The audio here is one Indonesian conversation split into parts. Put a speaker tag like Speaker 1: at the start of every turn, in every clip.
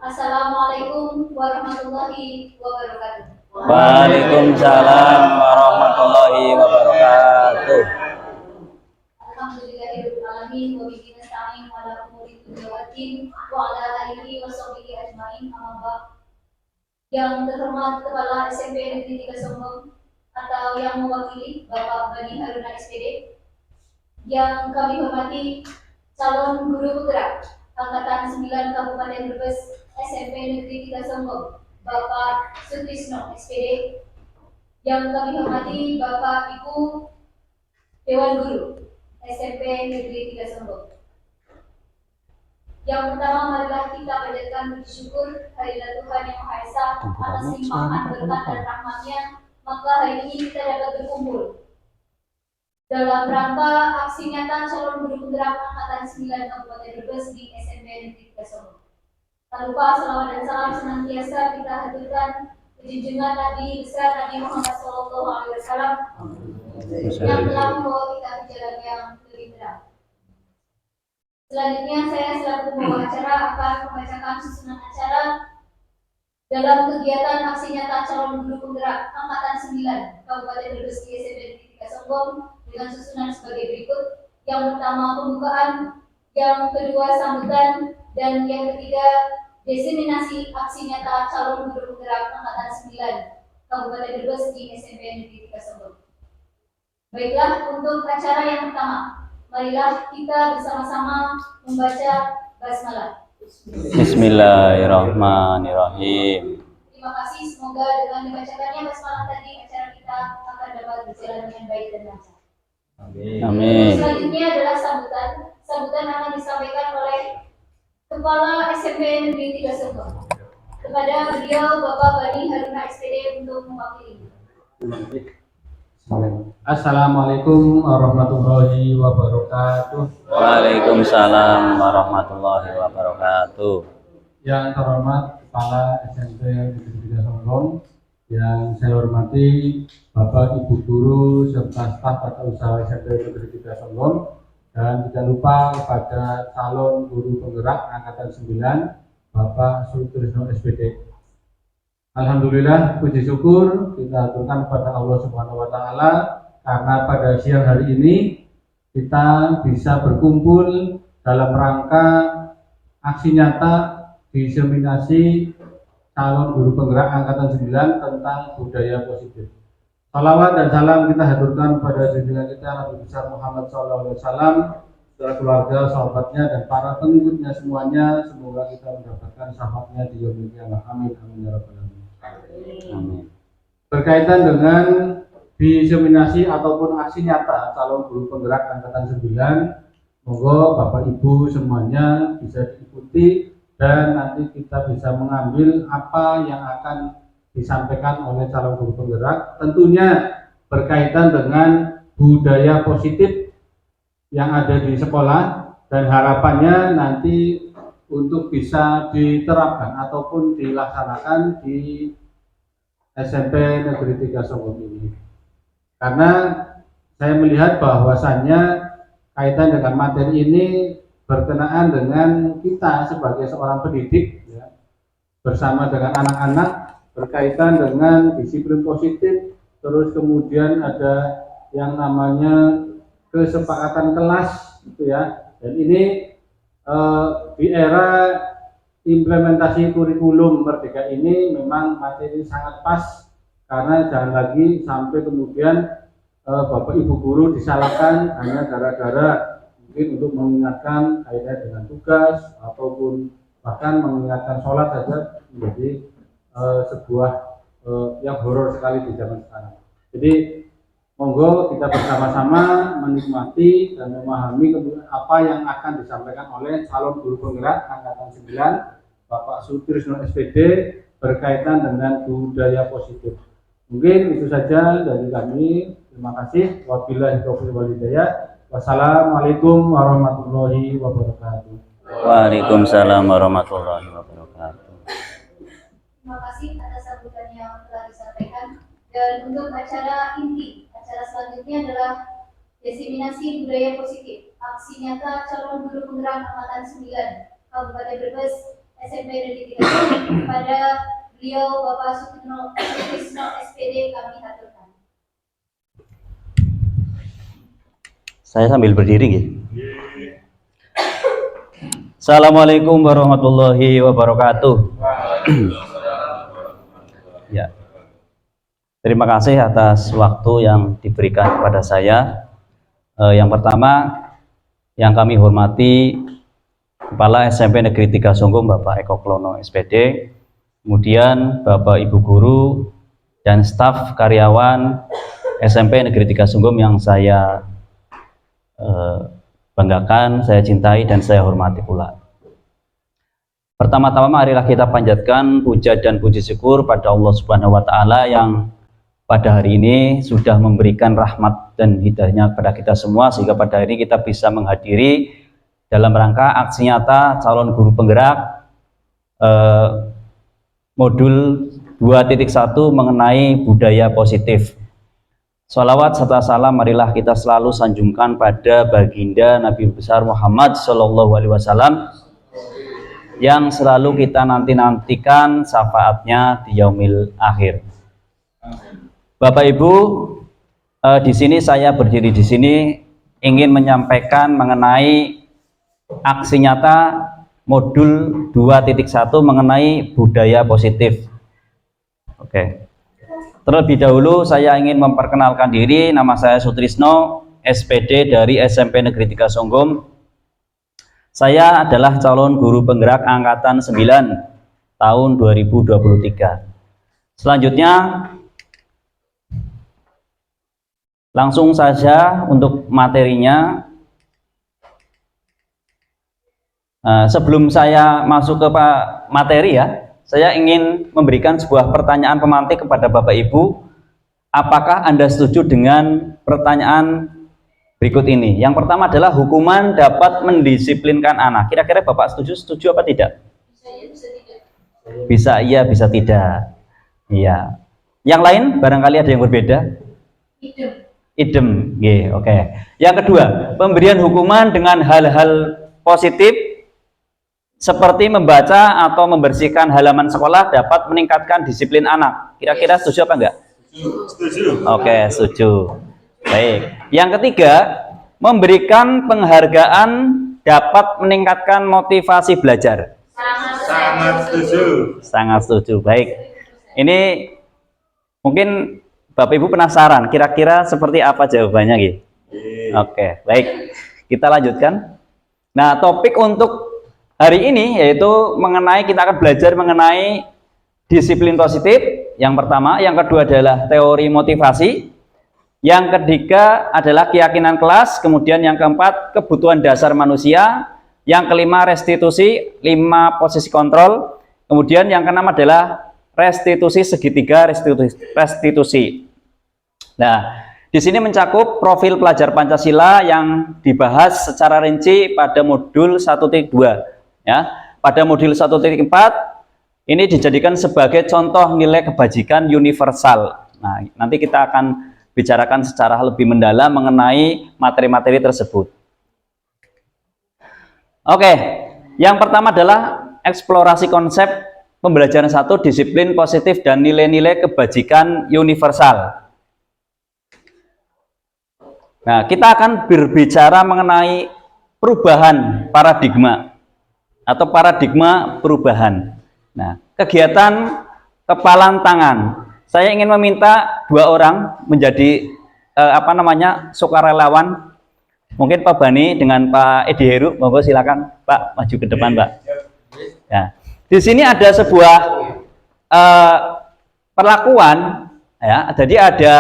Speaker 1: Assalamualaikum warahmatullahi wabarakatuh.
Speaker 2: Waalaikumsalam warahmatullahi wabarakatuh.
Speaker 1: Alhamdulillahirabbil alamin wa bihi nasta'in ala umuri dunya waddin wa ala alihi wa sahbihi ajmain, amma ba'd. Yang terhormat Kepala SMP Negeri 3 Sombong atau yang mewakili Bapak Bani Haruna SPD, yang kami hormati calon guru penggerak Angkatan 9 Kabupaten Brebes SMP Negeri 3 Sombong, Bapak Sutrisno SPD, yang kami hormati Bapak Ibu Dewan Guru SMP Negeri 3 Sombong. Yang pertama, marilah kita panjatkan puji syukur kehadirat Tuhan Yang Maha Esa atas limpahan berkat dan rahmat-Nya, maka hari ini kita dapat berkumpul dalam rangka aksi nyata calon guru penggerak Angkatan 9 Kabupaten Brebes di SMP Negeri 3 Sombong. Tak lupa salawat dan salam senantiasa kita haturkan junjungan Nabi besar Nabi Muhammad SAW yang telah membawa kita ke jalan yang lebih terang. Selanjutnya, saya selaku pembawa acara akan membacakan susunan acara dalam kegiatan aksi nyata calon guru penggerak Angkatan 9 Kabupaten Brebes di SMP Negeri 3 Sombong dengan susunan sebagai berikut. Yang pertama, pembukaan; yang kedua, sambutan; dan yang ketiga, diseminasi aksi nyata calon guru penggerak Angkatan 9 Kabupaten Brebes di SMP Negeri 3 Sombong. Baiklah, untuk acara yang pertama, marilah kita bersama-sama membaca basmalah.
Speaker 2: Bismillahirrahmanirrahim.
Speaker 1: Terima kasih, semoga dengan dibacakannya basmalah tadi acara kita akan dapat berjalan dengan baik dan lancar.
Speaker 2: Amin.
Speaker 1: Selanjutnya adalah sambutan. Sambutan akan disampaikan oleh Kepala SMP Negeri 3 Sombong. Kepada beliau, Bapak Bani Haruna SPD untuk mewakili.
Speaker 3: Assalamualaikum warahmatullahi wabarakatuh.
Speaker 2: Waalaikumsalam warahmatullahi wabarakatuh.
Speaker 3: Yang terhormat Kepala SMP Negeri 3 Sombong, yang saya hormati Bapak Ibu Guru serta staf tata usaha SMP Negeri 3 Sombong, dan tidak lupa kepada calon guru penggerak Angkatan 9 Bapak Sutrisno SPD. Alhamdulillah, puji syukur kita aturkan kepada Allah Subhanahu wa Ta'ala karena pada siang hari ini kita bisa berkumpul dalam rangka aksi nyata diseminasi calon guru penggerak Angkatan 9 tentang budaya positif. Salawat dan salam kita haturkan pada junjungan kita Nabi besar Muhammad SAW, setelah keluarga, sahabatnya, dan para pengikutnya semuanya. Semoga kita mendapatkan syafaatnya di yaumil qiyamah. Amin amin ya rabbal alamin.
Speaker 2: Amin.
Speaker 3: Berkaitan dengan diseminasi ataupun aksi nyata calon guru penggerak Angkatan 9, monggo Bapak Ibu semuanya bisa diikuti dan nanti kita bisa mengambil apa yang akan disampaikan oleh calon guru penggerak, tentunya berkaitan dengan budaya positif yang ada di sekolah, dan harapannya nanti untuk bisa diterapkan ataupun dilaksanakan di SMP Negeri 3 Sombong ini. Karena saya melihat bahwasannya kaitan dengan materi ini berkenaan dengan kita sebagai seorang pendidik, ya, bersama dengan anak-anak, berkaitan dengan disiplin positif, terus kemudian ada yang namanya kesepakatan kelas, gitu ya. Dan ini di era implementasi kurikulum Merdeka ini memang materi sangat pas, karena jangan lagi sampai kemudian Bapak Ibu guru disalahkan hanya gara-gara mungkin untuk mengingatkan kaitan dengan tugas ataupun bahkan mengingatkan sholat saja menjadi sebuah yang horor sekali di zaman sekarang. Jadi monggo kita bersama-sama menikmati dan memahami apa yang akan disampaikan oleh calon guru penggerak Angkatan 9 Bapak Sutrisno SPD berkaitan dengan budaya positif. Mungkin itu saja dari kami. Terima kasih. Wabillahi taufiq wal hidayah. Wassalamualaikum warahmatullahi wabarakatuh.
Speaker 2: Waalaikumsalam warahmatullahi wabarakatuh.
Speaker 1: Terima kasih atas sambutan yang telah disampaikan. Dan untuk acara inti, acara selanjutnya adalah diseminasi budaya positif, aksi nyata calon guru penggerak Angkatan 9 Kabupaten Brebes SMP Negeri 3 Songkom kepada beliau Bapak Sutrisno SPD kami haturkan.
Speaker 2: Saya sambil berdiri gitu. Assalamualaikum warahmatullahi wabarakatuh. Ya. Terima kasih atas waktu yang diberikan kepada saya. Yang pertama yang kami hormati Kepala SMP Negeri 3 Songkom Bapak Eko Klono SPD, kemudian Bapak Ibu guru dan staf karyawan SMP Negeri 3 Songkom yang saya banggakan, saya cintai dan saya hormati pula. Pertama-tama marilah kita panjatkan puja dan puji syukur pada Allah Subhanahu wa taala yang pada hari ini sudah memberikan rahmat dan hidayahnya kepada kita semua sehingga pada hari ini kita bisa menghadiri dalam rangka aksi nyata calon guru penggerak modul 2.1 mengenai budaya positif. Sholawat serta salam marilah kita selalu sanjungkan pada baginda Nabi besar Muhammad Shallallahu Alaihi Wasallam yang selalu kita nantikan syafaatnya di yaumil akhir. Bapak Ibu, di sini saya berdiri di sini ingin menyampaikan mengenai aksi nyata modul 2.1 mengenai budaya positif. Oke. Terlebih dahulu saya ingin memperkenalkan diri, nama saya Sutrisno, SPD dari SMP Negeri 3 Songkom. Saya adalah calon guru penggerak angkatan 9 tahun 2023. Selanjutnya langsung saja untuk materinya. Sebelum saya masuk ke materi ya, saya ingin memberikan sebuah pertanyaan pemantik kepada Bapak Ibu. Apakah Anda setuju dengan pertanyaan berikut ini? Yang pertama adalah hukuman dapat mendisiplinkan anak. Kira-kira Bapak setuju apa tidak? Bisa iya, bisa tidak. Iya. Yang lain barangkali ada yang berbeda? Idem, oke. Yang kedua, pemberian hukuman dengan hal-hal positif seperti membaca atau membersihkan halaman sekolah dapat meningkatkan disiplin anak. Kira-kira setuju apa enggak?
Speaker 4: Setuju.
Speaker 2: Oke, setuju. Baik. Yang ketiga, memberikan penghargaan dapat meningkatkan motivasi belajar.
Speaker 4: Sangat setuju.
Speaker 2: Sangat setuju. Baik. Ini mungkin Bapak Ibu penasaran, kira-kira seperti apa jawabannya gitu? Oke, baik. Kita lanjutkan. Nah, topik untuk hari ini yaitu mengenai kita akan belajar mengenai disiplin positif. Yang pertama, yang kedua adalah teori motivasi. Yang ketiga adalah keyakinan kelas. Kemudian yang keempat, kebutuhan dasar manusia. Yang kelima, restitusi, 5 posisi kontrol. Kemudian yang keenam adalah restitusi segitiga restitusi. Nah, di sini mencakup profil pelajar Pancasila yang dibahas secara rinci pada modul 1.2 ya. Pada modul 1.4 ini dijadikan sebagai contoh nilai kebajikan universal. Nah, nanti kita akan bicarakan secara lebih mendalam mengenai materi-materi tersebut. Oke, yang pertama adalah eksplorasi konsep pembelajaran 1 disiplin positif dan nilai-nilai kebajikan universal. Nah, kita akan berbicara mengenai perubahan paradigma atau paradigma perubahan. Nah, kegiatan kepalan tangan. Saya ingin meminta 2 orang menjadi sukarelawan. Mungkin Pak Bani dengan Pak Edi Heru, monggo silakan Pak maju ke depan, Pak. Ya. Di sini ada sebuah perlakuan ya. Jadi ada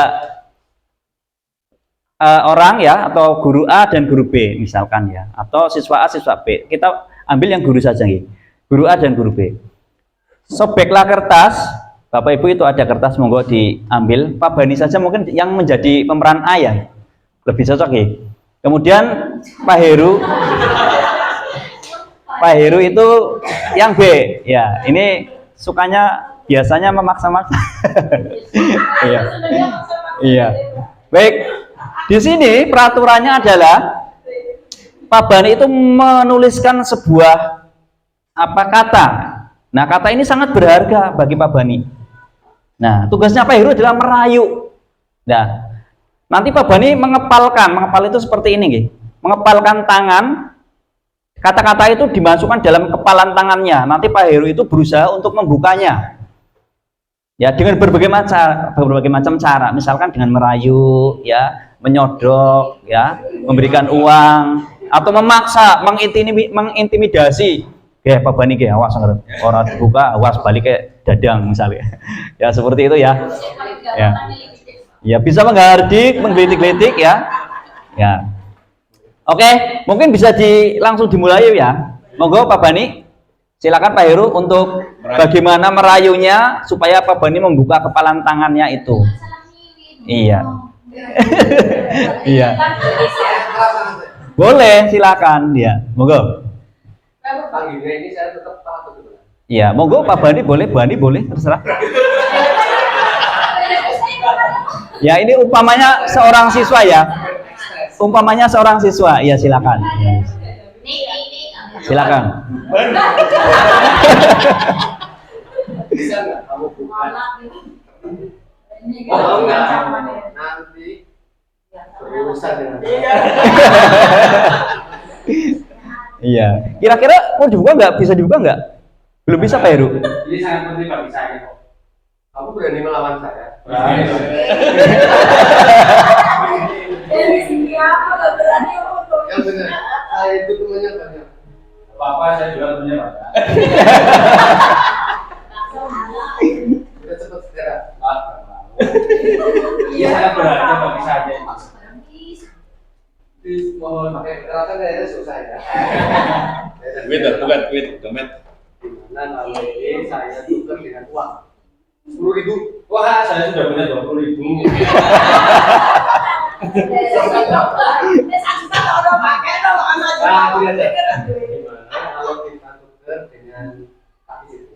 Speaker 2: orang ya, atau guru A dan guru B misalkan ya, atau siswa A siswa B. Kita ambil yang guru saja nih. Guru A dan guru B. Sobeklah kertas. Bapak Ibu itu ada kertas, monggo diambil. Pak Bani saja mungkin yang menjadi pemeran A ya. Lebih cocok ya. Kemudian Pak Heru itu yang B. Ya, ini sukanya biasanya memaksa-maksa. Iya. Iya. Baik. Di sini peraturannya adalah Pak Bani itu menuliskan sebuah kata Nah, kata ini sangat berharga bagi Pak Bani. Nah, tugasnya Pak Heru adalah merayu. Nah, nanti Pak Bani mengepal itu seperti ini, gitu. Mengepalkan tangan, kata-kata itu dimasukkan dalam kepalan tangannya. Nanti Pak Heru itu berusaha untuk membukanya. Ya, dengan berbagai macam cara, misalkan dengan merayu, ya, menyodok, ya, memberikan uang, atau memaksa, mengintimidasi. Ya, Pak Bani, awas orang dibuka, awas balik kayak dadang misalnya. Ya, seperti itu ya. Ya, ya bisa menghardik, menggelitik-gelitik ya. Ya. Oke, mungkin bisa langsung dimulai ya. Monggo Pak Bani. Silakan Pak Heru untuk bagaimana merayunya supaya Pak Bani membuka kepalan tangannya itu. Iya. Iya. Boleh, silakan ya. Monggo. Iya, monggo Pak Bani boleh, terserah. Ya, ini umpamanya seorang siswa ya. Iya, silakan. Silakan.
Speaker 5: Bisa nggak kamu buka? Mau nggak nanti berurusan dengan
Speaker 2: Iya. Kira-kira mau dibuka nggak? Bisa dibuka nggak? Belum bisa Pak Heru.
Speaker 3: Ini sangat penting bagi saya kok.
Speaker 5: kamu berani melawan saya?
Speaker 3: Berani.
Speaker 6: Dari sini apa nggak berani untuk
Speaker 5: Yang benar, saya itu temannya banyak.
Speaker 3: Apa saya juga punya banyak.
Speaker 5: Udah cepet segera.
Speaker 3: Ini sangat berharga bagi saya.
Speaker 5: Please, mohon pakai kekerasan kayaknya susah ya.
Speaker 4: Domet.
Speaker 5: Gimana kalau ini saya tukar dengan uang 10.000?
Speaker 3: Wah, saya sudah punya 20.000.
Speaker 5: Ah, tidak ada. Gimana kalau kita tukar dengan kaki itu?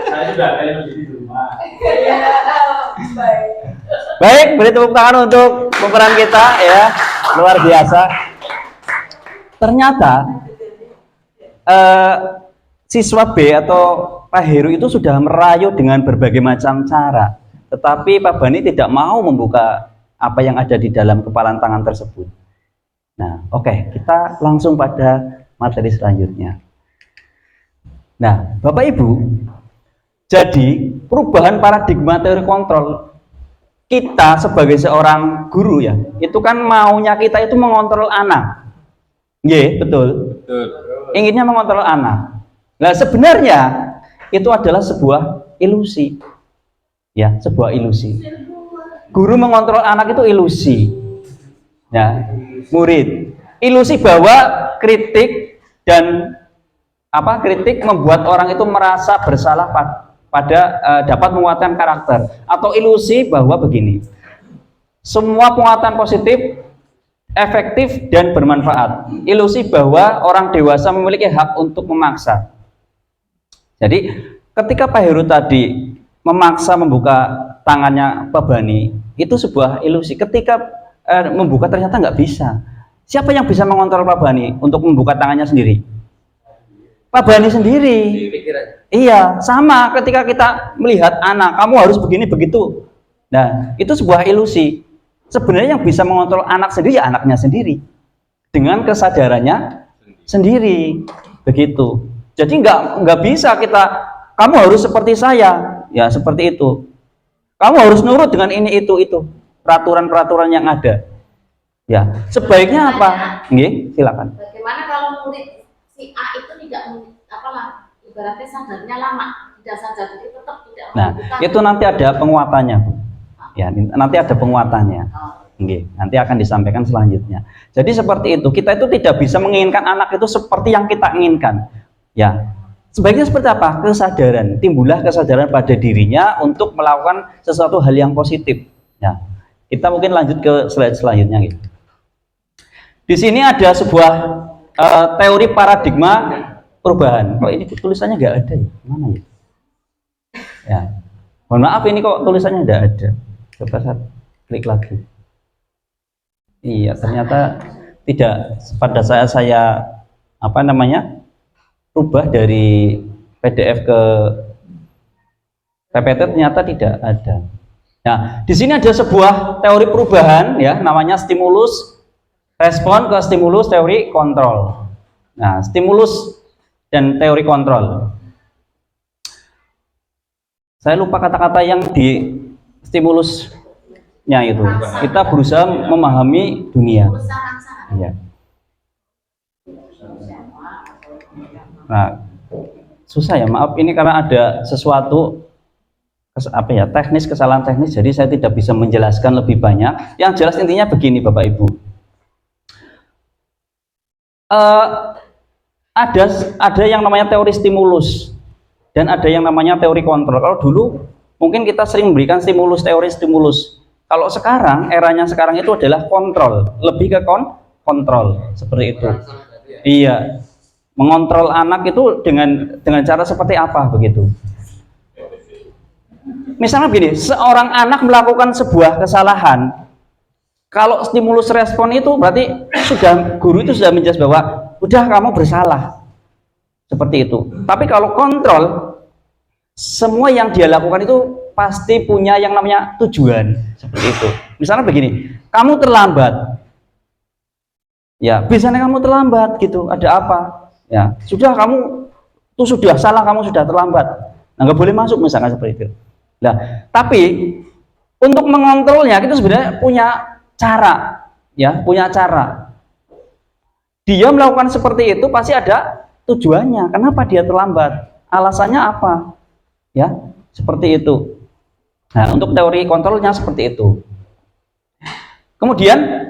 Speaker 3: Saya sudah ada yang di rumah.
Speaker 2: Baik, beri tepuk tangan untuk pemeran kita ya. Luar biasa. Ternyata siswa B atau Pak Heru itu sudah merayu dengan berbagai macam cara. Tetapi Pak Bani tidak mau membuka apa yang ada di dalam kepalan tangan tersebut. Nah, oke, kita langsung pada materi selanjutnya. Nah, Bapak Ibu, jadi perubahan paradigma teori kontrol kita sebagai seorang guru ya, itu kan maunya kita itu mengontrol anak. Iya, betul. Inginnya mengontrol anak. Nah, sebenarnya itu adalah sebuah ilusi. Ya, sebuah ilusi. Guru mengontrol anak itu ilusi. Ya, murid. Ilusi bahwa kritik dan kritik membuat orang itu merasa bersalah dapat menguatkan karakter, atau ilusi bahwa begini, semua penguatan positif efektif dan bermanfaat. Ilusi bahwa orang dewasa memiliki hak untuk memaksa. Jadi ketika Pak Heru tadi memaksa membuka tangannya Pak Bani, itu sebuah ilusi. Ketika membuka ternyata nggak bisa. Siapa yang bisa mengontrol Pak Bani untuk membuka tangannya sendiri? Pak Bani sendiri. Iya, sama ketika kita melihat anak, kamu harus begini begitu. Nah, itu sebuah ilusi. Sebenarnya yang bisa mengontrol anak sendiri ya anaknya sendiri, dengan kesadarannya sendiri, begitu. Jadi nggak bisa kamu harus seperti saya, ya seperti itu. Kamu harus nurut dengan ini itu peraturan-peraturan yang ada. Ya, sebaiknya apa? Nggih, silakan.
Speaker 6: Bagaimana kalau murid si A itu tidak ibaratnya sadarnya lama, tidak sadar, jadi tetap tidak
Speaker 2: Nah,
Speaker 6: melakukan.
Speaker 2: itu nanti ada penguatannya, Bu. Ya, nanti ada penguatannya. Nggih, nanti akan disampaikan selanjutnya. Jadi seperti itu. Kita itu tidak bisa menginginkan anak itu seperti yang kita inginkan. Ya. Sebaiknya seperti apa? Kesadaran. Timbullah kesadaran pada dirinya untuk melakukan sesuatu hal yang positif. Ya. Kita mungkin lanjut ke slide selanjutnya gitu. Di sini ada sebuah teori paradigma perubahan. Kok ini tulisannya nggak ada ya? Mana ya? Ya. Mohon maaf ini kok tulisannya nggak ada. Coba saya klik lagi. Iya, ternyata tidak pada saya rubah dari PDF ke PPT ternyata tidak ada. Nah, di sini ada sebuah teori perubahan ya, namanya stimulus respon ke stimulus teori kontrol. Nah, stimulus dan teori kontrol. Saya lupa kata-kata yang di stimulusnya itu. Kita berusaha memahami dunia. Iya. Nah, susah ya, maaf ini karena ada sesuatu teknis, kesalahan teknis, jadi saya tidak bisa menjelaskan lebih banyak. Yang jelas intinya begini Bapak Ibu, ada yang namanya teori stimulus dan ada yang namanya teori kontrol. Kalau dulu mungkin kita sering memberikan stimulus, teori stimulus. Kalau sekarang, eranya sekarang itu adalah kontrol, lebih ke kontrol seperti itu. Iya, mengontrol anak itu dengan cara seperti apa begitu. Misalnya begini, seorang anak melakukan sebuah kesalahan, kalau stimulus respon itu berarti guru itu sudah menjelaskan bahwa udah kamu bersalah, seperti itu. Tapi kalau kontrol, semua yang dia lakukan itu pasti punya yang namanya tujuan, seperti itu. Misalnya begini, kamu terlambat, ya biasanya kamu terlambat gitu, ada apa? Ya sudah, kamu itu sudah salah, kamu sudah terlambat, nah nggak boleh masuk misalnya seperti itu. Nah, tapi untuk mengontrolnya kita sebenarnya punya cara, ya, punya cara. Dia melakukan seperti itu pasti ada tujuannya. Kenapa dia terlambat? Alasannya apa? Ya, seperti itu. Nah, untuk teori kontrolnya seperti itu. Kemudian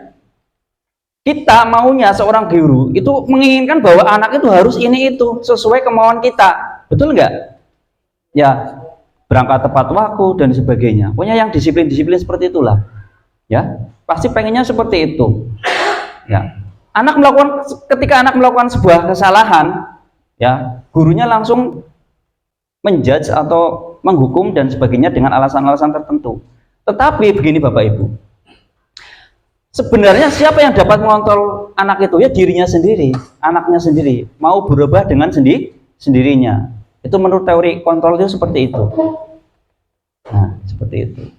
Speaker 2: kita maunya seorang guru itu menginginkan bahwa anak itu harus ini itu sesuai kemauan kita, betul nggak? Ya. Berangkat tepat waktu dan sebagainya. Pokoknya yang disiplin-disiplin seperti itulah. Ya, pasti pengennya seperti itu. Ya. Ketika anak melakukan sebuah kesalahan, ya, gurunya langsung menjudge atau menghukum dan sebagainya dengan alasan-alasan tertentu. Tetapi begini Bapak Ibu. Sebenarnya siapa yang dapat mengontrol anak itu? Ya dirinya sendiri, anaknya sendiri. Mau berubah dengan sendirinya. Itu menurut teori kontrol itu seperti itu. Nah, seperti itu.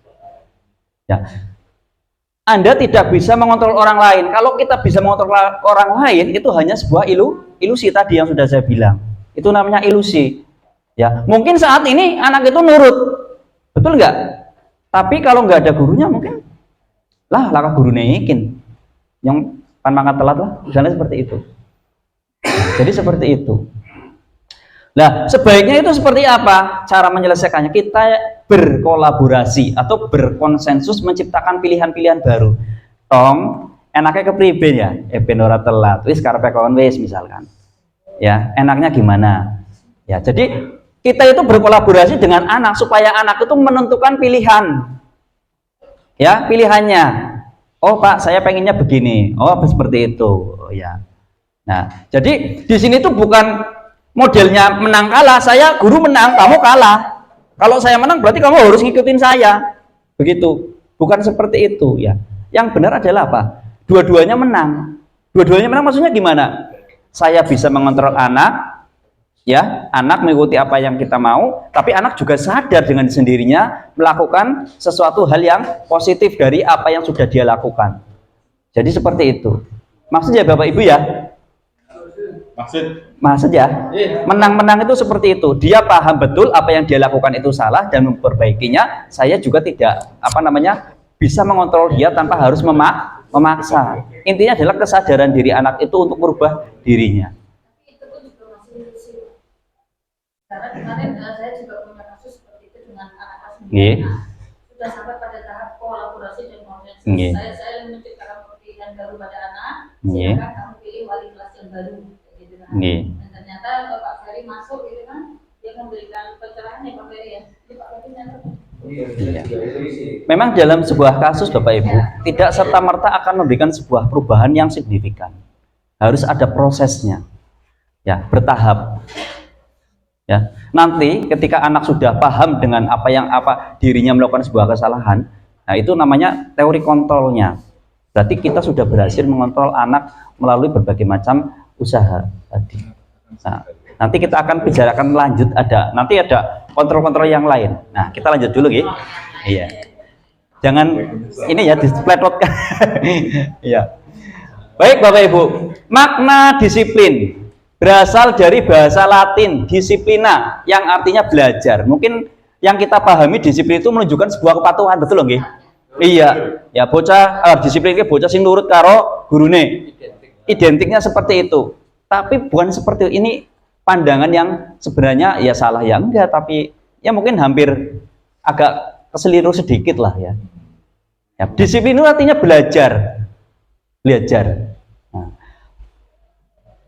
Speaker 2: Ya. Anda tidak bisa mengontrol orang lain. Kalau kita bisa mengontrol orang lain, itu hanya sebuah ilusi tadi yang sudah saya bilang. Itu namanya ilusi. Ya, mungkin saat ini anak itu nurut, betul nggak? Tapi kalau nggak ada gurunya, mungkin lakah guru neikin, yang pangkat telat lah, misalnya seperti itu. Jadi seperti itu. Nah, sebaiknya itu seperti apa? Cara menyelesaikannya, kita berkolaborasi atau berkonsensus menciptakan pilihan-pilihan baru. Tong, enaknya kepriben ya? Ben ora telat, wis karepe kon wis misalkan. Ya, enaknya gimana? Ya, jadi kita itu berkolaborasi dengan anak supaya anak itu menentukan pilihan. Ya, pilihannya. Oh, Pak, saya pengennya begini. Oh, seperti itu. Oh, ya. Nah, jadi di sini tuh bukan modelnya menang kalah, saya guru menang, kamu kalah. Kalau saya menang berarti kamu harus ngikutin saya. Begitu. Bukan seperti itu ya. Yang benar adalah apa? Dua-duanya menang. Dua-duanya menang maksudnya gimana? Saya bisa mengontrol anak, ya, anak mengikuti apa yang kita mau, tapi anak juga sadar dengan sendirinya melakukan sesuatu hal yang positif dari apa yang sudah dia lakukan. Jadi seperti itu. Maksudnya Bapak Ibu ya? Maksud ya, menang-menang itu seperti itu. Dia paham betul apa yang dia lakukan itu salah dan memperbaikinya. Saya juga tidak bisa mengontrol dia tanpa harus memaksa. Intinya adalah kesadaran diri anak itu untuk merubah dirinya.
Speaker 6: Itu pun juga masih ilusi. Karena kemarin saya juga punya kasus seperti itu dengan anak sendiri. Sudah sampai pada tahap kolaborasi dan konsensus. Saya menciptakan pilihan baru pada anak. Silakan kamu pilih wali kelas yang baru. Dan ternyata Pak Ferry masuk gitu kan, dia memberikan pencerahan ya Pak Ferry ya. Jadi Pak Ferry
Speaker 2: Iya. Memang dalam sebuah kasus Bapak Ibu tidak serta-merta akan memberikan sebuah perubahan yang signifikan. Harus ada prosesnya. Ya, bertahap. Ya. Nanti ketika anak sudah paham dengan apa dirinya melakukan sebuah kesalahan, nah itu namanya teori kontrolnya. Berarti kita sudah berhasil mengontrol anak melalui berbagai macam usaha tadi. Nanti kita akan bicarakan lanjut, nanti ada kontrol-kontrol yang lain. Nah, kita lanjut dulu ya. Iya. Jangan ini ya displetotkan. Iya. Baik Bapak Ibu, makna disiplin berasal dari bahasa Latin disiplina yang artinya belajar. Mungkin yang kita pahami disiplin itu menunjukkan sebuah kepatuhan, betul nggih? Iya. Ya bocah disiplin ke bocah sing nurut karo gurune. Identiknya seperti itu. Tapi bukan seperti ini. Pandangan yang sebenarnya ya salah ya enggak, tapi ya mungkin hampir agak keseliru sedikit lah ya. Ya disiplin itu artinya belajar. Nah,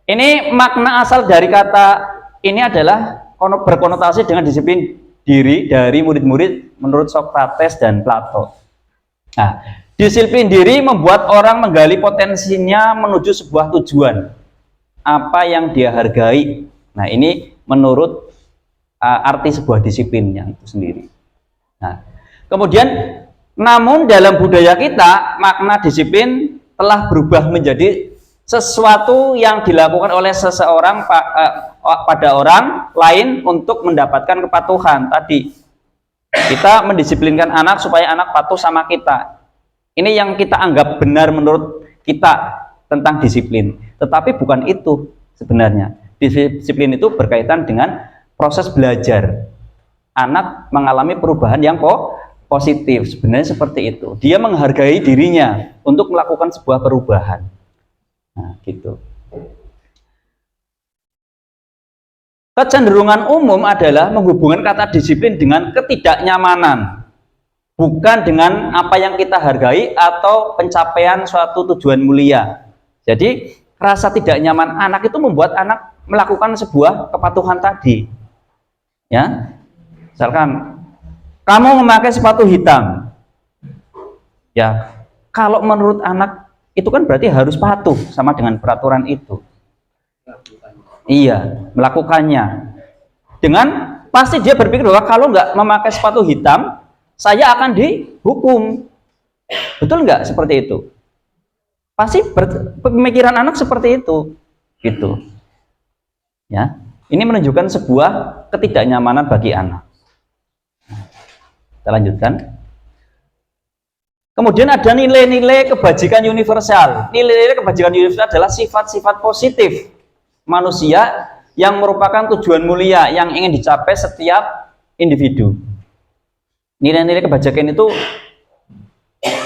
Speaker 2: ini makna asal dari kata ini adalah berkonotasi dengan disiplin diri dari murid-murid menurut Socrates dan Plato. Nah, disiplin diri membuat orang menggali potensinya menuju sebuah tujuan, apa yang dia hargai. Nah, ini menurut arti sebuah disiplinnya itu sendiri. Nah, kemudian namun dalam budaya kita makna disiplin telah berubah menjadi sesuatu yang dilakukan oleh seseorang pada orang lain untuk mendapatkan kepatuhan. Tadi kita mendisiplinkan anak supaya anak patuh sama kita. Ini yang kita anggap benar menurut kita tentang disiplin. Tetapi bukan itu sebenarnya. Disiplin itu berkaitan dengan proses belajar. Anak mengalami perubahan yang positif. Sebenarnya seperti itu. Dia menghargai dirinya untuk melakukan sebuah perubahan. Nah, gitu. Kecenderungan umum adalah menghubungkan kata disiplin dengan ketidaknyamanan. Bukan dengan apa yang kita hargai atau pencapaian suatu tujuan mulia. Jadi, rasa tidak nyaman anak itu membuat anak melakukan sebuah kepatuhan tadi. Ya. Misalkan kamu memakai sepatu hitam. Ya, kalau menurut anak itu kan berarti harus patuh sama dengan peraturan itu. Iya, melakukannya. Dengan pasti dia berpikir bahwa kalau nggak memakai sepatu hitam, saya akan dihukum. Betul nggak seperti itu? Pasti pemikiran anak seperti itu. Gitu. Ya, ini menunjukkan sebuah ketidaknyamanan bagi anak. Kita lanjutkan. Kemudian ada nilai-nilai kebajikan universal. Nilai-nilai kebajikan universal adalah sifat-sifat positif manusia yang merupakan tujuan mulia yang ingin dicapai setiap individu. Nilai-nilai kebajikan itu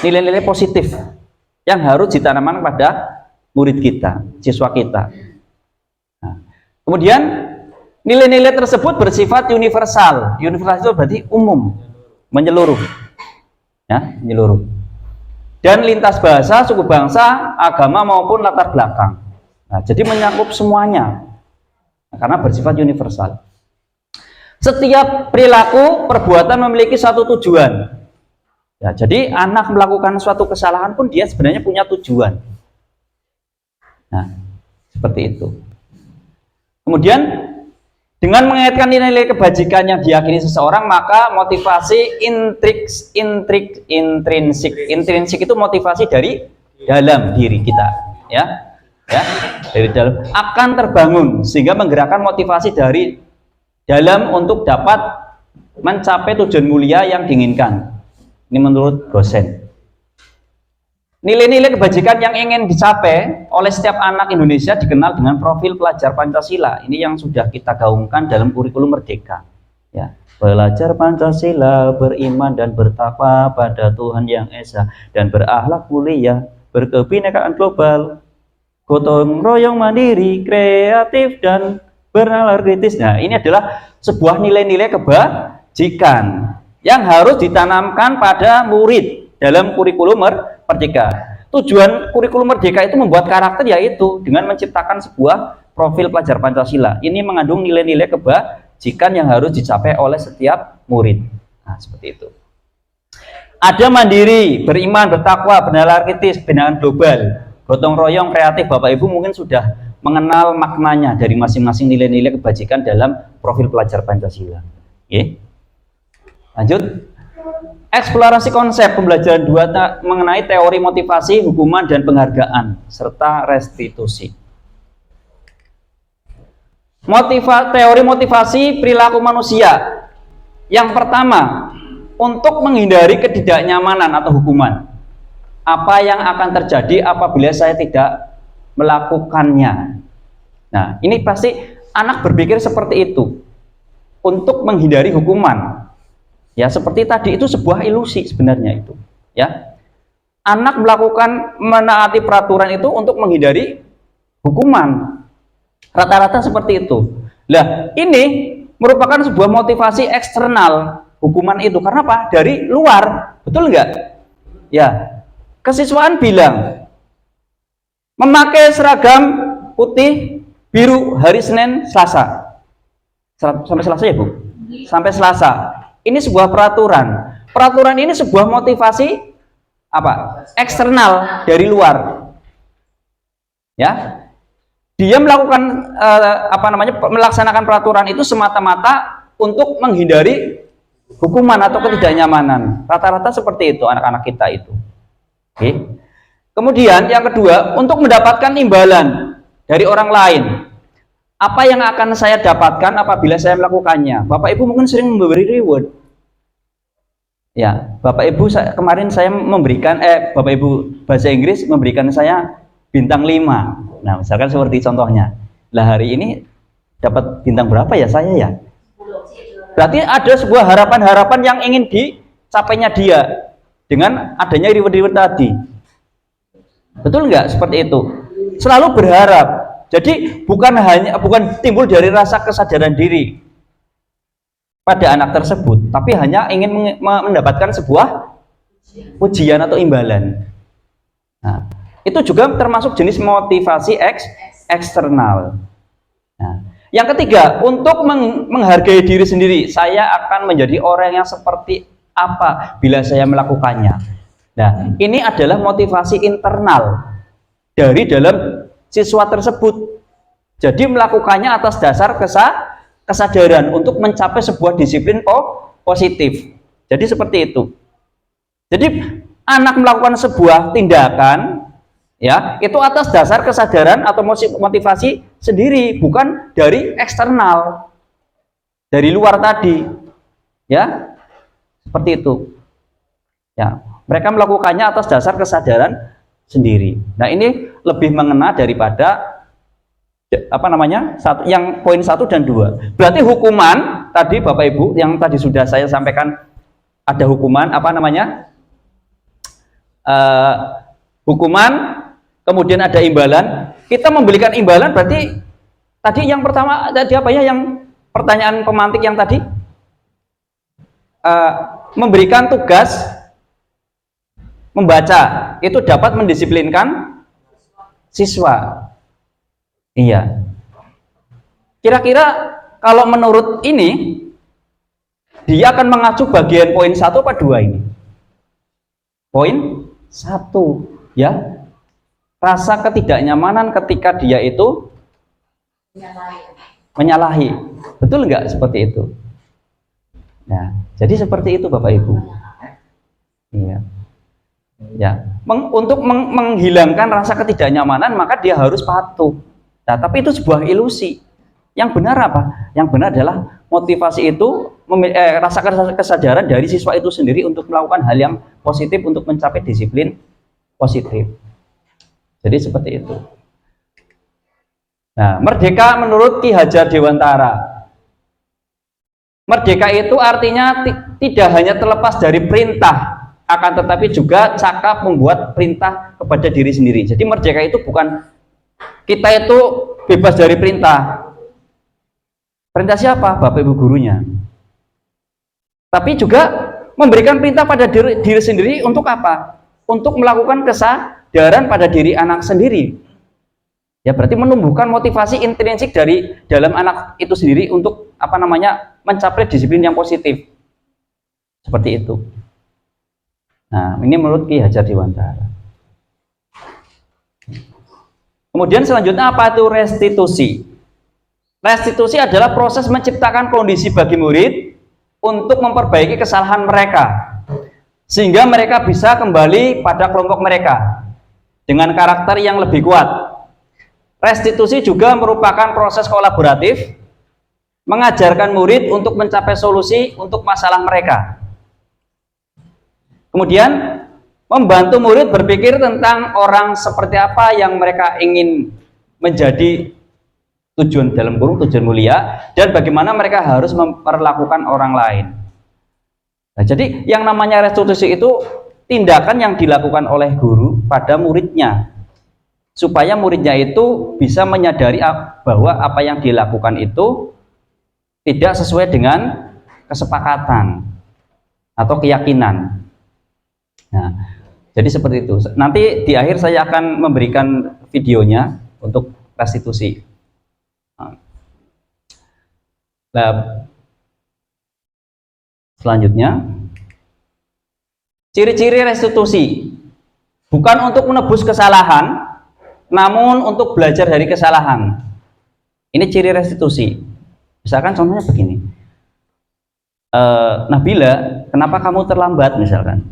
Speaker 2: nilai-nilai positif yang harus ditanamkan pada murid kita, siswa kita. Kemudian nilai-nilai tersebut bersifat universal. Universal itu berarti umum, menyeluruh. Ya, menyeluruh. Dan lintas bahasa, suku bangsa, agama maupun latar belakang. Nah, jadi mencakup semuanya. Karena bersifat universal. Setiap perilaku, perbuatan memiliki satu tujuan. Ya, jadi anak melakukan suatu kesalahan pun dia sebenarnya punya tujuan. Nah, seperti itu. Kemudian dengan mengaitkan nilai-nilai kebajikan yang diyakini seseorang, maka motivasi intrinsik itu motivasi dari dalam diri kita, ya, dari dalam akan terbangun sehingga menggerakkan motivasi dari dalam untuk dapat mencapai tujuan mulia yang diinginkan. Ini menurut dosen. Nilai-nilai kebajikan yang ingin dicapai oleh setiap anak Indonesia dikenal dengan profil pelajar Pancasila. Ini yang sudah kita gaungkan dalam kurikulum Merdeka. Ya, belajar Pancasila, beriman dan bertakwa pada Tuhan Yang Esa dan berakhlak mulia, berkebinekaan global, gotong royong mandiri, kreatif dan bernalar kritis. Nah, ini adalah sebuah nilai-nilai kebajikan yang harus ditanamkan pada murid dalam kurikulum Merdeka. Tujuan kurikulum Merdeka itu membuat karakter, yaitu dengan menciptakan sebuah profil pelajar Pancasila. Ini mengandung nilai-nilai kebajikan yang harus dicapai oleh setiap murid. Nah, seperti itu. Ada mandiri, beriman, bertakwa, bernalar kritis, binaan global, gotong royong, kreatif. Bapak Ibu mungkin sudah mengenal maknanya dari masing-masing nilai-nilai kebajikan dalam profil pelajar Pancasila. Oke. Lanjut. Eksplorasi konsep pembelajaran 2 mengenai teori motivasi, hukuman, dan penghargaan serta restitusi. Teori motivasi perilaku manusia. Yang pertama, untuk menghindari ketidaknyamanan atau hukuman. Apa yang akan terjadi apabila saya tidak melakukannya? Nah, ini pasti anak berpikir seperti itu. Untuk menghindari hukuman. Ya, seperti tadi itu sebuah ilusi sebenarnya itu. Ya. Anak melakukan menaati peraturan itu untuk menghindari hukuman. Rata-rata seperti itu. Nah, ini merupakan sebuah motivasi eksternal hukuman itu. Karena apa? Dari luar. Betul nggak? Ya. Kesiswaan bilang memakai seragam putih biru hari Senin Selasa. Sampai Selasa ya, Bu? Sampai Selasa. Ini sebuah peraturan. Peraturan ini sebuah motivasi apa? Eksternal dari luar. Ya. Dia melakukan melaksanakan peraturan itu semata-mata untuk menghindari hukuman atau ketidaknyamanan. Rata-rata seperti itu anak-anak kita itu. Oke. Kemudian yang kedua, untuk mendapatkan imbalan dari orang lain. Apa yang akan saya dapatkan apabila saya melakukannya? Bapak Ibu mungkin sering memberi reward. Ya, Bapak Ibu kemarin saya memberikan Bapak Ibu bahasa Inggris memberikan saya bintang 5. Nah, misalkan seperti contohnya. Lah hari ini dapat bintang berapa ya saya ya? Berarti ada sebuah harapan-harapan yang ingin dicapainya dia dengan adanya reward-reward tadi. Betul nggak seperti itu? Selalu berharap. Jadi bukan timbul dari rasa kesadaran diri pada anak tersebut, tapi hanya ingin mendapatkan sebuah ujian atau imbalan. Nah, itu juga termasuk jenis motivasi eksternal. Nah, yang ketiga, untuk menghargai diri sendiri. Saya akan menjadi orang yang seperti apa bila saya melakukannya. Nah, ini adalah motivasi internal dari dalam siswa tersebut. Jadi melakukannya atas dasar kesadaran untuk mencapai sebuah disiplin positif. Jadi seperti itu. Jadi anak melakukan sebuah tindakan, ya, itu atas dasar kesadaran atau motivasi sendiri, bukan dari eksternal, dari luar tadi, ya, seperti itu. Ya, mereka melakukannya atas dasar kesadaran sendiri. Nah, ini lebih mengena daripada yang poin 1 dan 2. Berarti hukuman tadi Bapak Ibu yang tadi sudah saya sampaikan, ada hukuman hukuman, kemudian ada imbalan. Kita memberikan imbalan berarti tadi yang pertama tadi apa ya, yang pertanyaan pemantik yang tadi, memberikan tugas membaca itu dapat mendisiplinkan siswa. Iya. Kira-kira kalau menurut ini dia akan mengacu bagian poin 1 apa 2 ini? Poin 1, ya. Rasa ketidaknyamanan ketika dia itu menyalahi. Betul nggak seperti itu? Nah, jadi seperti itu Bapak Ibu. Iya. Ya, untuk menghilangkan rasa ketidaknyamanan maka dia harus patuh. Nah, tapi itu sebuah ilusi. Yang benar apa? Yang benar adalah motivasi itu rasa kesadaran dari siswa itu sendiri untuk melakukan hal yang positif untuk mencapai disiplin positif. Jadi seperti itu. Nah, merdeka menurut Ki Hajar Dewantara. Merdeka itu artinya tidak hanya terlepas dari perintah, akan tetapi juga cakap membuat perintah kepada diri sendiri. Jadi merdeka itu bukan kita itu bebas dari perintah. Perintah siapa? Bapak Ibu gurunya. Tapi juga memberikan perintah pada diri sendiri untuk apa? Untuk melakukan kesadaran pada diri anak sendiri. Ya, berarti menumbuhkan motivasi intrinsik dari dalam anak itu sendiri untuk mencapai disiplin yang positif. Seperti itu. Nah, ini menurut Ki Hajar Dewantara. Kemudian selanjutnya apa itu restitusi? Restitusi adalah proses menciptakan kondisi bagi murid untuk memperbaiki kesalahan mereka sehingga mereka bisa kembali pada kelompok mereka dengan karakter yang lebih kuat. restitusi juga merupakan proses kolaboratif mengajarkan murid untuk mencapai solusi untuk masalah mereka. Kemudian membantu murid berpikir tentang orang seperti apa yang mereka ingin menjadi tujuan dalam kurung tujuan mulia, dan bagaimana mereka harus memperlakukan orang lain. Nah, jadi yang namanya restitusi itu tindakan yang dilakukan oleh guru pada muridnya, supaya muridnya itu bisa menyadari bahwa apa yang dilakukan itu tidak sesuai dengan kesepakatan atau keyakinan. Nah, jadi seperti itu. Nanti di akhir saya akan memberikan videonya untuk restitusi. Nah, selanjutnya, ciri-ciri restitusi bukan untuk menebus kesalahan, namun untuk belajar dari kesalahan. Ini ciri restitusi. Misalkan contohnya begini, Nabila, kenapa kamu terlambat misalkan?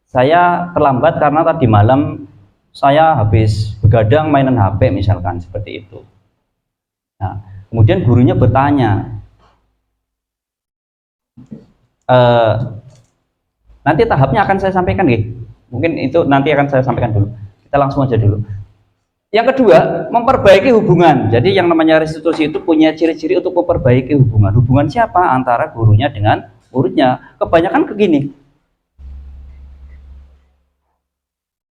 Speaker 2: Saya terlambat karena tadi malam saya habis begadang mainan HP misalkan, seperti itu. Nah, kemudian gurunya bertanya, nanti tahapnya akan saya sampaikan, mungkin itu nanti akan saya sampaikan dulu. Kita langsung aja dulu. Yang kedua, memperbaiki hubungan. Jadi yang namanya restitusi itu punya ciri-ciri untuk memperbaiki hubungan. Hubungan siapa? Antara gurunya dengan muridnya. Kebanyakan begini.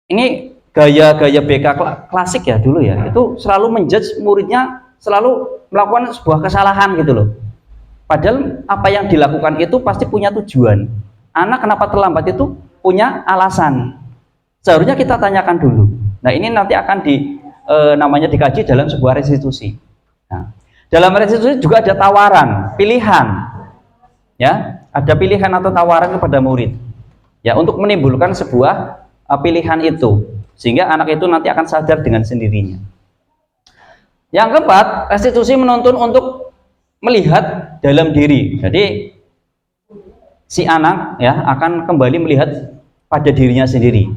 Speaker 2: Ini gaya-gaya BK klasik ya dulu ya. Itu selalu menjudge muridnya, selalu melakukan sebuah kesalahan gitu loh. Padahal apa yang dilakukan itu pasti punya tujuan. Anak kenapa terlambat itu punya alasan. Seharusnya kita tanyakan dulu. Nah, ini nanti akan namanya dikaji dalam sebuah restitusi. Nah, dalam restitusi juga ada tawaran, pilihan, ya, ada pilihan atau tawaran kepada murid, ya, untuk menimbulkan sebuah pilihan itu, sehingga anak itu nanti akan sadar dengan sendirinya. Yang keempat, restitusi menuntun untuk melihat dalam diri. Jadi si anak ya akan kembali melihat pada dirinya sendiri.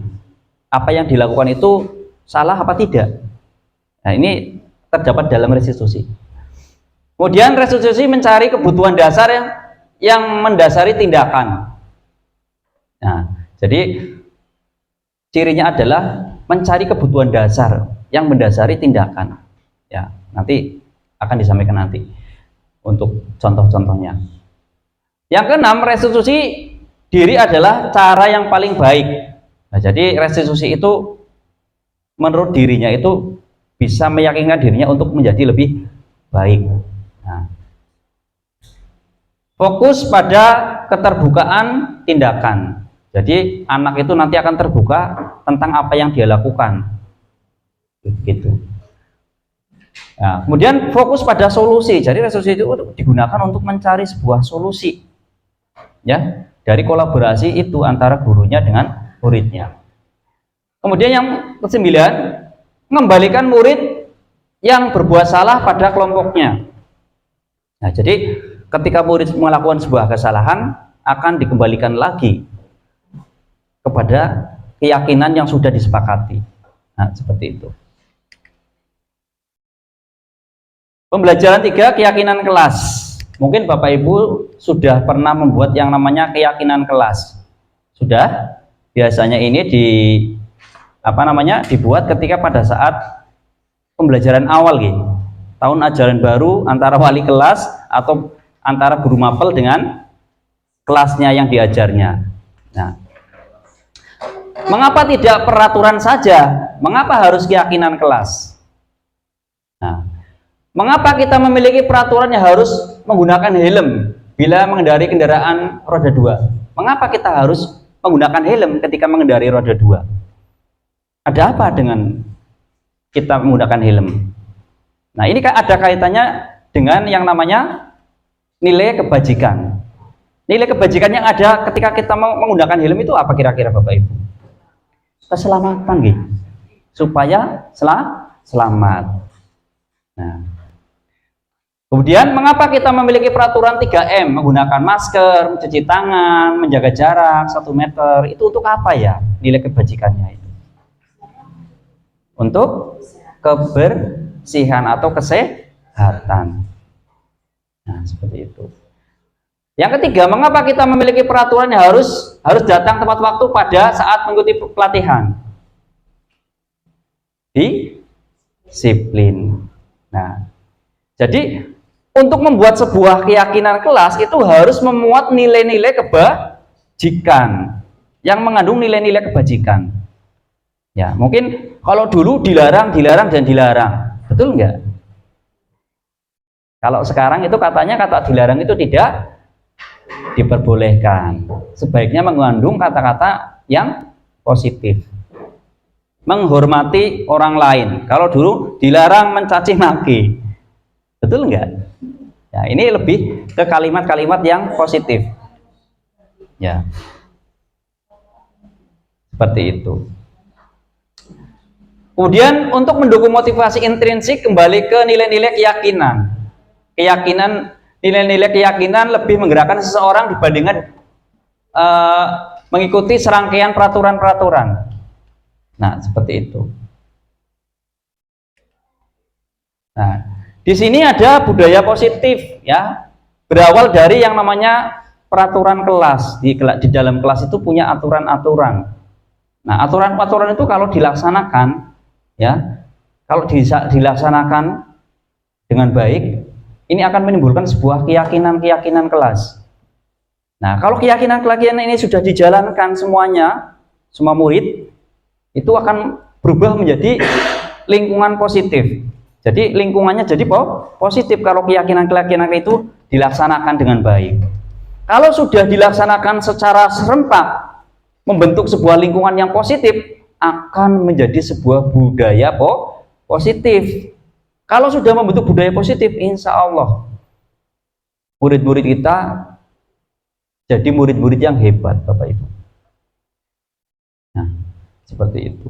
Speaker 2: Apa yang dilakukan itu salah apa tidak? Nah, ini terdapat dalam restitusi. Kemudian restitusi mencari kebutuhan dasar yang mendasari tindakan. Nah, jadi cirinya adalah mencari kebutuhan dasar yang mendasari tindakan. Ya, nanti akan disampaikan nanti untuk contoh-contohnya. Yang keenam, restitusi diri adalah cara yang paling baik. Nah, jadi restitusi itu menurut dirinya itu bisa meyakinkan dirinya untuk menjadi lebih baik. Nah, fokus pada keterbukaan tindakan. Jadi anak itu nanti akan terbuka tentang apa yang dia lakukan. Gitu. Nah, kemudian fokus pada solusi. Jadi restitusi itu digunakan untuk mencari sebuah solusi, ya, dari kolaborasi itu antara gurunya dengan muridnya. Kemudian yang kesembilan, mengembalikan murid yang berbuat salah pada kelompoknya. Nah, jadi ketika murid melakukan sebuah kesalahan akan dikembalikan lagi kepada keyakinan yang sudah disepakati. Nah, seperti itu. Pembelajaran 3, keyakinan kelas. Mungkin Bapak Ibu sudah pernah membuat yang namanya keyakinan kelas. Sudah? Biasanya ini dibuat ketika pada saat pembelajaran awal gitu. Tahun ajaran baru antara wali kelas atau antara guru mapel dengan kelasnya yang diajarnya. Nah, mengapa tidak peraturan saja? Mengapa harus keyakinan kelas? Nah, mengapa kita memiliki peraturan yang harus menggunakan helm bila mengendarai kendaraan roda 2? Mengapa kita harus menggunakan helm ketika mengendarai roda 2? Ada apa dengan kita menggunakan helm? Nah, ini ada kaitannya dengan yang namanya nilai kebajikan. Nilai kebajikan yang ada ketika kita menggunakan helm itu apa kira-kira Bapak Ibu? Keselamatan gitu. Supaya selamat. Nah, kemudian mengapa kita memiliki peraturan 3M, menggunakan masker, mencuci tangan, menjaga jarak 1 meter? Itu untuk apa ya nilai kebajikannya itu? Untuk kebersihan atau kesehatan. Nah, seperti itu. Yang ketiga, mengapa kita memiliki peraturan yang harus datang tepat waktu pada saat mengikuti pelatihan? Disiplin. Nah, jadi untuk membuat sebuah keyakinan kelas itu harus memuat nilai-nilai kebajikan yang mengandung nilai-nilai kebajikan. Ya, mungkin kalau dulu dilarang, dan dilarang, betul enggak? Kalau sekarang itu katanya kata dilarang itu tidak diperbolehkan. Sebaiknya mengandung kata-kata yang positif. Menghormati orang lain. Kalau dulu dilarang mencaci maki. Betul enggak? Ya, ini lebih ke kalimat-kalimat yang positif. Ya. Seperti itu. Kemudian untuk mendukung motivasi intrinsik kembali ke nilai-nilai keyakinan. Nilai-nilai keyakinan lebih menggerakkan seseorang dibandingkan mengikuti serangkaian peraturan-peraturan. Nah, seperti itu. Nah, di sini ada budaya positif, ya. Berawal dari yang namanya peraturan kelas. Di dalam kelas itu punya aturan-aturan. Nah, aturan-aturan itu kalau dilaksanakan, ya, kalau dilaksanakan dengan baik, ini akan menimbulkan sebuah keyakinan kelas. Nah, kalau keyakinan ini sudah dijalankan semuanya, semua murid, itu akan berubah menjadi lingkungan positif. Jadi lingkungannya jadi positif kalau keyakinan itu dilaksanakan dengan baik. Kalau sudah dilaksanakan secara serentak, membentuk sebuah lingkungan yang positif, akan menjadi sebuah budaya positif. Kalau sudah membentuk budaya positif, insya Allah murid-murid kita jadi murid-murid yang hebat, Bapak Ibu. Nah, seperti itu.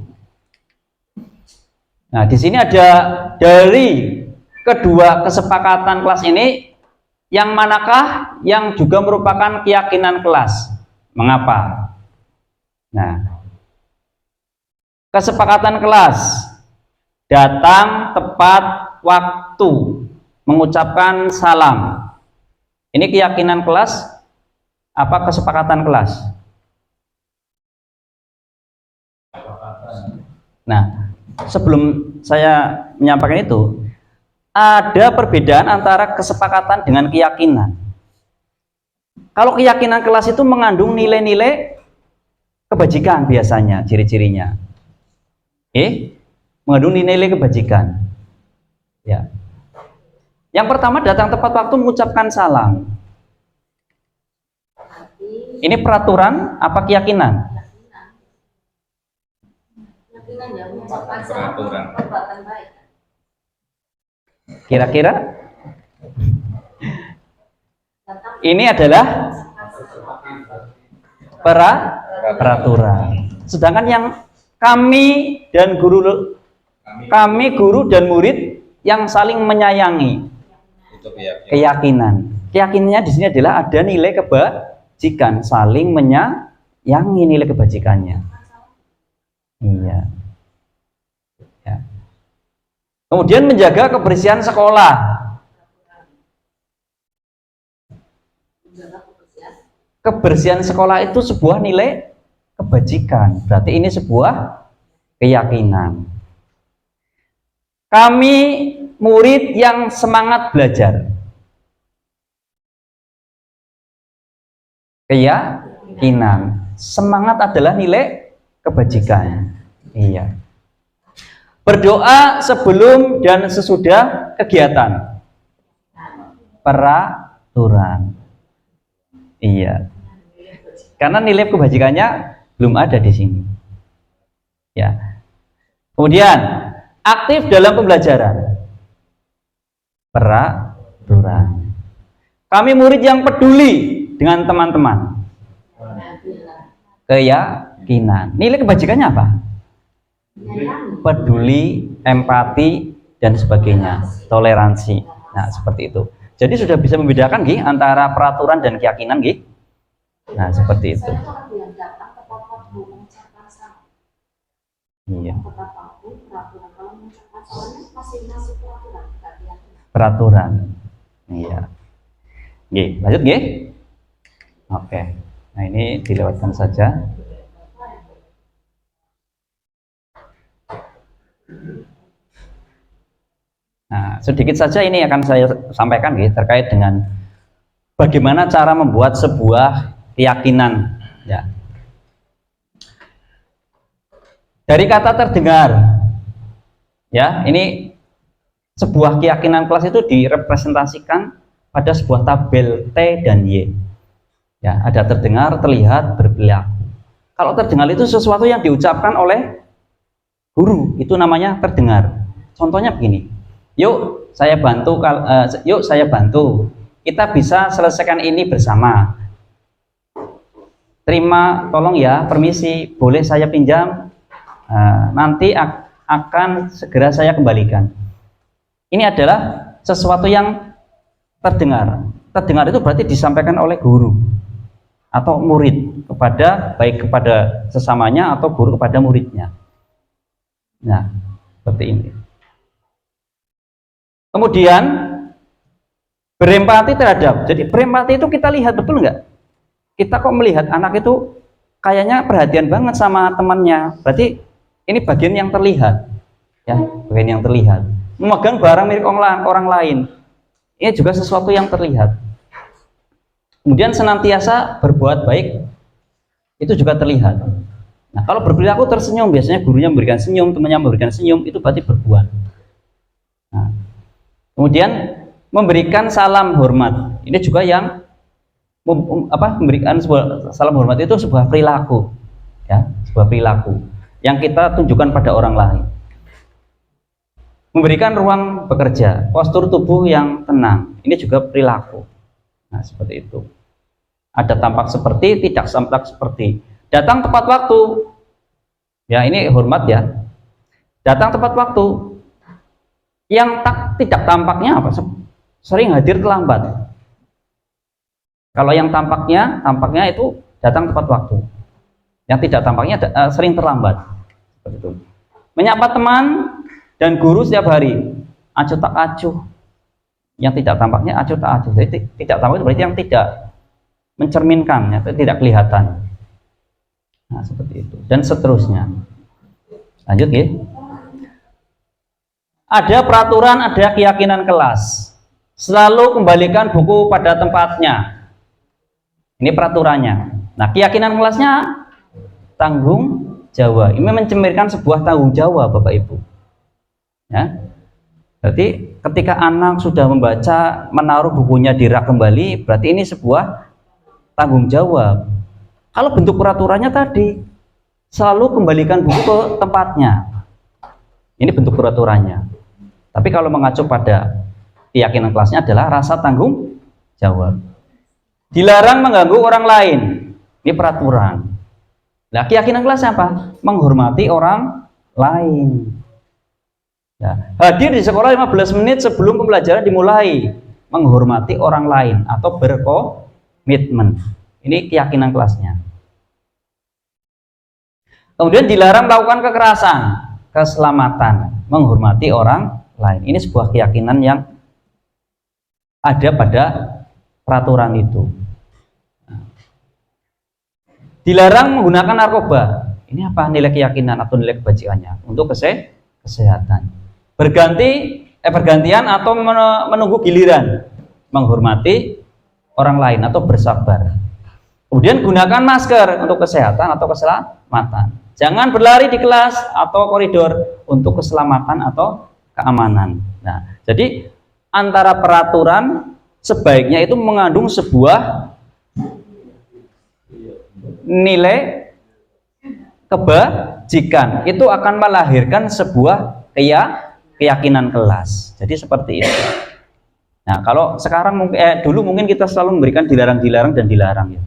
Speaker 2: Nah, di sini ada dari kedua kesepakatan kelas ini, yang manakah yang juga merupakan keyakinan kelas? Mengapa? Nah, kesepakatan kelas, datang tepat waktu, mengucapkan salam. Ini keyakinan kelas apa kesepakatan kelas? Nah, sebelum saya menyampaikan itu, ada perbedaan antara kesepakatan dengan keyakinan. Kalau keyakinan kelas itu mengandung nilai-nilai kebajikan biasanya, ciri-cirinya. Mengandung nilai-nilai kebajikan. Ya. Yang pertama, datang tepat waktu, mengucapkan salam. Ini peraturan apa keyakinan?
Speaker 4: Peraturan.
Speaker 2: Kira-kira ini adalah peraturan. Sedangkan yang kami guru dan murid yang saling menyayangi, keyakinan. Keyakinannya di sini adalah ada nilai kebajikan, saling menyayangi nilai kebajikannya. Iya. Ya. Kemudian menjaga kebersihan sekolah. Kebersihan sekolah itu sebuah nilai kebajikan. Berarti ini sebuah keyakinan. Kami murid yang semangat belajar. Keyakinan. Semangat adalah nilai kebajikan. Iya. Berdoa sebelum dan sesudah kegiatan. Peraturan. Iya. Karena nilai kebajikannya belum ada di sini. Ya. Kemudian aktif dalam pembelajaran. Peraturan. Kami murid yang peduli dengan teman-teman. Keyakinan. Nilai kebajikannya apa? Peduli, empati, dan sebagainya. Toleransi. Nah, seperti itu. Jadi sudah bisa membedakan antara peraturan dan keyakinan, Nah, seperti itu. Iya.
Speaker 1: masalahnya masih masuk peraturan, nggak keyakinan.
Speaker 2: Peraturan. Iya. Oke, lanjut nggih. Oke. Nah, ini dilewatkan saja. Nah, sedikit saja ini akan saya sampaikan nggih terkait dengan bagaimana cara membuat sebuah keyakinan, ya. Dari kata terdengar, ya, ini sebuah keyakinan kelas itu direpresentasikan pada sebuah tabel T dan Y. Ya, ada terdengar, terlihat, berperilaku. Kalau terdengar itu sesuatu yang diucapkan oleh guru, itu namanya terdengar. Contohnya begini, yuk saya bantu, yuk saya bantu, kita bisa selesaikan ini bersama. Terima, tolong ya, permisi, boleh saya pinjam? Nanti akan segera saya kembalikan. Ini adalah sesuatu yang terdengar. Terdengar itu berarti disampaikan oleh guru atau murid kepada, baik kepada sesamanya atau guru kepada muridnya. Nah, seperti ini. Kemudian berempati terhadap. Jadi berempati itu kita lihat, betul nggak? Kita kok melihat anak itu kayaknya perhatian banget sama temannya. Berarti ini bagian yang terlihat, ya, bagian yang terlihat. Memegang barang milik orang lain, ini juga sesuatu yang terlihat. Kemudian senantiasa berbuat baik, itu juga terlihat. Nah, kalau berperilaku tersenyum, biasanya gurunya memberikan senyum, temannya memberikan senyum, itu berarti berbuat. Nah, kemudian memberikan salam hormat, ini juga yang memberikan salam hormat itu sebuah perilaku, ya, sebuah perilaku yang kita tunjukkan pada orang lain. Memberikan ruang bekerja, postur tubuh yang tenang, ini juga perilaku. Nah, seperti itu. Ada tampak seperti, tidak tampak seperti. Datang tepat waktu, ya, ini hormat, ya. Datang tepat waktu. Yang tidak tampaknya apa? Sering hadir terlambat. Kalau yang tampaknya itu datang tepat waktu. Yang tidak tampaknya sering terlambat. Seperti itu. Menyapa teman dan guru setiap hari, acuh tak acuh. Yang tidak tampaknya acuh tak acuh. Jadi tidak tampak itu berarti yang tidak mencerminkan, ya, tidak kelihatan. Nah, seperti itu. Dan seterusnya. Lanjut, ya. Ada peraturan, ada keyakinan kelas. Selalu kembalikan buku pada tempatnya. Ini peraturannya. Nah, keyakinan kelasnya tanggung jawab. Ini mencerminkan sebuah tanggung jawab, Bapak Ibu. Ya. Berarti ketika anak sudah membaca, menaruh bukunya di rak kembali, berarti ini sebuah tanggung jawab. Kalau bentuk peraturannya tadi, selalu kembalikan buku ke tempatnya. Ini bentuk peraturannya. Tapi kalau mengacu pada keyakinan kelasnya adalah rasa tanggung jawab. Dilarang mengganggu orang lain. Ini peraturan. Nah, keyakinan kelasnya apa? Menghormati orang lain. Ya. Hadir di sekolah 15 menit sebelum pembelajaran dimulai. Menghormati orang lain atau berkomitmen. Ini keyakinan kelasnya. Kemudian dilarang melakukan kekerasan, keselamatan, menghormati orang lain. Ini sebuah keyakinan yang ada pada peraturan itu. Dilarang menggunakan narkoba. Ini apa? Nilai keyakinan atau nilai kebajikannya untuk kesehatan. Bergantian atau menunggu giliran, menghormati orang lain atau bersabar. Kemudian gunakan masker untuk kesehatan atau keselamatan. Jangan berlari di kelas atau koridor untuk keselamatan atau keamanan. Nah, jadi antara peraturan sebaiknya itu mengandung sebuah nilai kebajikan. Itu akan melahirkan sebuah keyakinan kelas. Jadi seperti itu. Nah, kalau sekarang dulu mungkin kita selalu memberikan dilarang dan dilarang, ya.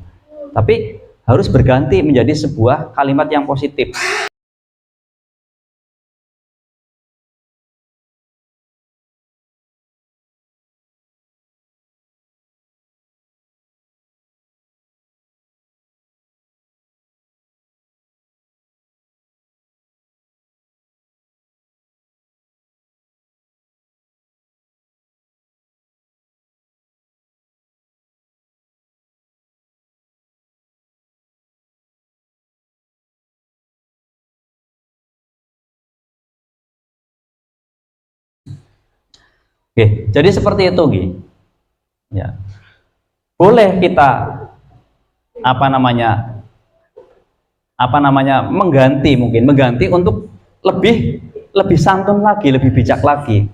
Speaker 2: Tapi harus berganti menjadi sebuah kalimat yang positif. Oke, jadi seperti itu, Gi. Ya. Boleh kita mengganti untuk lebih santun lagi, lebih bijak lagi.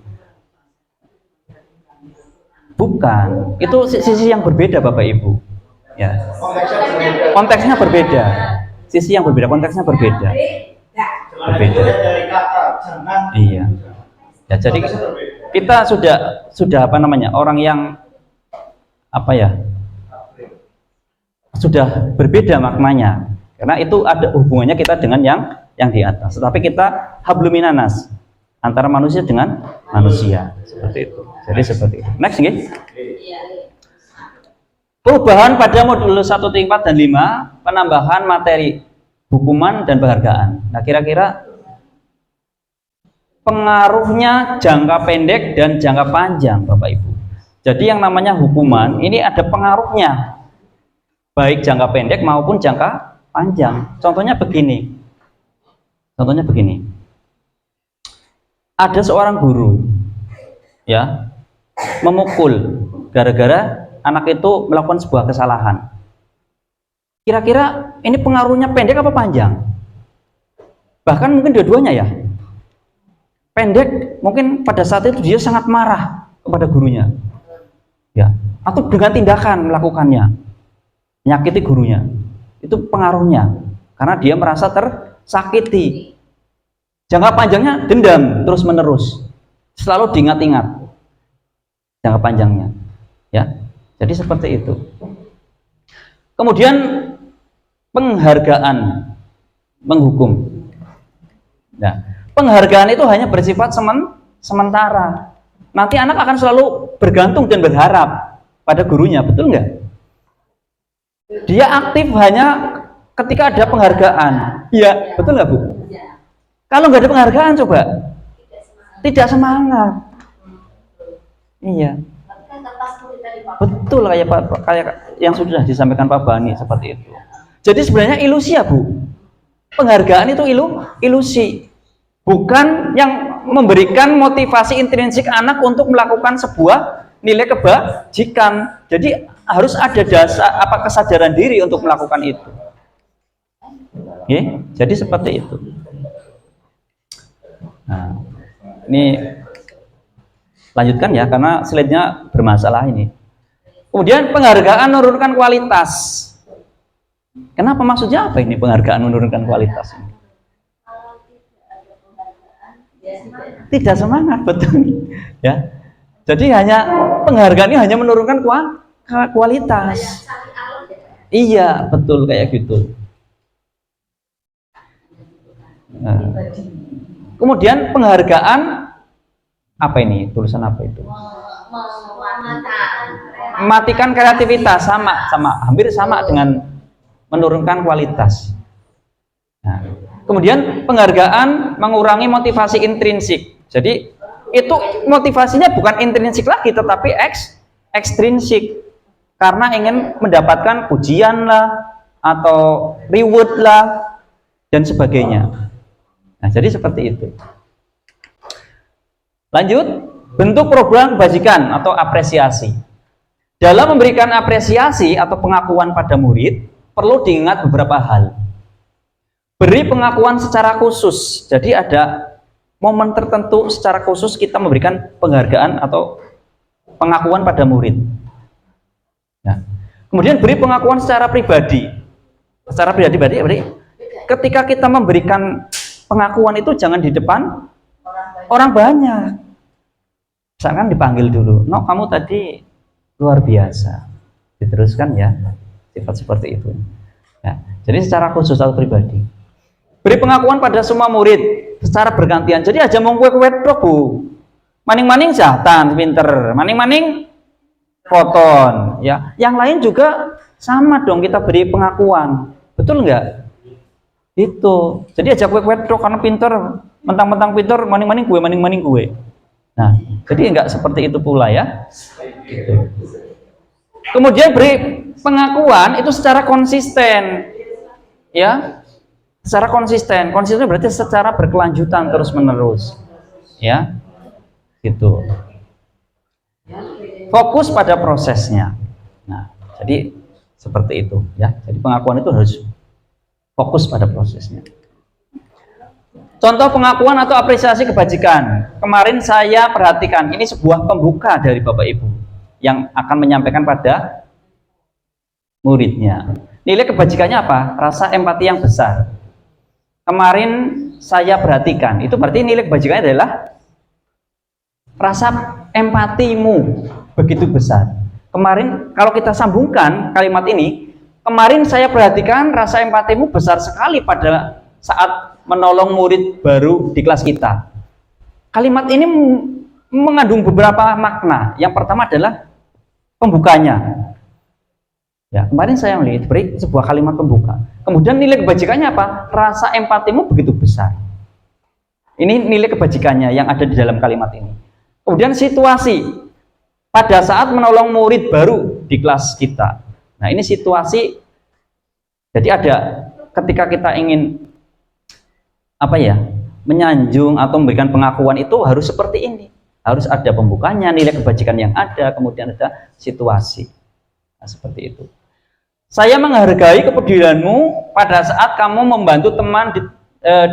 Speaker 2: Bukan, itu sisi yang berbeda Bapak Ibu. Ya. Konteksnya berbeda. Sisi yang berbeda, konteksnya berbeda. Berbeda. Iya. Ya, jadi kita sudah orang yang sudah berbeda maknanya. Karena itu ada hubungannya kita dengan yang di atas. Tetapi kita habluminanas antara manusia dengan manusia, seperti itu. Jadi seperti itu. Next, nggih. Perubahan pada modul 1.4 dan 5, penambahan materi hukuman dan penghargaan. Nah, kira-kira pengaruhnya jangka pendek dan jangka panjang, Bapak Ibu. Jadi yang namanya hukuman ini ada pengaruhnya, baik jangka pendek maupun jangka panjang. Contohnya begini. Ada seorang guru ya memukul gara-gara anak itu melakukan sebuah kesalahan. Kira-kira ini pengaruhnya pendek apa panjang? Bahkan mungkin dua-duanya ya. Pendek, mungkin pada saat itu dia sangat marah kepada gurunya. Ya, atau dengan tindakan melakukannya. Menyakiti gurunya. Itu pengaruhnya. Karena dia merasa tersakiti. Jangka panjangnya dendam terus-menerus. Selalu diingat-ingat. Jangka panjangnya. Ya. Jadi seperti itu. Kemudian penghargaan menghukum. Nah, penghargaan itu hanya bersifat sementara. Nanti anak akan selalu bergantung dan berharap pada gurunya, betul nggak? Dia aktif hanya ketika ada penghargaan. Iya, betul nggak Bu? Kalau nggak ada penghargaan coba, tidak semangat. Iya. Betul kayak yang sudah disampaikan Pak Bani seperti itu. Jadi sebenarnya ilusi ya Bu. Penghargaan itu ilusi. Bukan yang memberikan motivasi intrinsik anak untuk melakukan sebuah nilai kebajikan. Jadi harus ada dasar kesadaran diri untuk melakukan itu. Oke, jadi seperti itu. Nah, ini lanjutkan ya karena slide-nya bermasalah ini. Kemudian penghargaan menurunkan kualitas. Kenapa maksudnya apa ini penghargaan menurunkan kualitas ini? Tidak semangat, betul. Ya. Jadi penghargaan ini hanya menurunkan kualitas. Iya, betul kayak gitu. Nah. Kemudian penghargaan apa ini? Tulisan apa itu? Mematikan kreativitas, hampir sama dengan menurunkan kualitas. Nah, kemudian penghargaan mengurangi motivasi intrinsik. Jadi itu motivasinya bukan intrinsik lagi, tetapi ekstrinsik, karena ingin mendapatkan pujian lah atau reward lah dan sebagainya. Nah, jadi seperti itu. Lanjut, bentuk program kebajikan atau apresiasi. Dalam memberikan apresiasi atau pengakuan pada murid, perlu diingat beberapa hal. Beri pengakuan secara khusus. Jadi ada momen tertentu secara khusus kita memberikan penghargaan atau pengakuan pada murid. Nah, kemudian beri pengakuan secara pribadi. Secara pribadi, ketika kita memberikan pengakuan itu jangan di depan orang banyak. Misalkan dipanggil dulu, "No, kamu tadi luar biasa." Diteruskan ya, sifat seperti itu. Nah, jadi secara khusus atau pribadi. Beri pengakuan pada semua murid secara bergantian. Jadi aja mau kue Bu. Maning-maning jahatan pinter, maning-maning foton, ya. Yang lain juga sama dong kita beri pengakuan. Betul nggak? Itu. Jadi aja kue karena pinter, mentang-mentang pinter, maning-maning kue. Nah, jadi nggak seperti itu pula ya. Gitu. Kemudian beri pengakuan itu secara konsisten, ya. Secara konsisten berarti secara berkelanjutan terus menerus, ya, gitu. fokus pada prosesnya. Nah, jadi seperti itu ya. Jadi pengakuan itu harus fokus pada prosesnya. Contoh pengakuan atau apresiasi kebajikan. Kemarin saya perhatikan, ini sebuah pembuka dari Bapak Ibu yang akan menyampaikan pada muridnya. Nilai kebajikannya apa? Rasa empati yang besar. Kemarin saya perhatikan, itu berarti nilai kebajikannya adalah rasa empatimu begitu besar. Kemarin kalau kita sambungkan kalimat ini, kemarin saya perhatikan rasa empatimu besar sekali pada saat menolong murid baru di kelas kita. Kalimat ini mengandung beberapa makna. Yang pertama adalah pembukanya. Ya, kemarin saya melihat beri sebuah kalimat pembuka. Kemudian nilai kebajikannya apa? Rasa empatimu begitu besar. Ini nilai kebajikannya yang ada di dalam kalimat ini. Kemudian situasi pada saat menolong murid baru di kelas kita. Nah, ini situasi. Jadi ada ketika kita ingin menyanjung atau memberikan pengakuan itu harus seperti ini. Harus ada pembukanya, nilai kebajikan yang ada, kemudian ada situasi. Nah, seperti itu. Saya menghargai kepedulianmu pada saat kamu membantu teman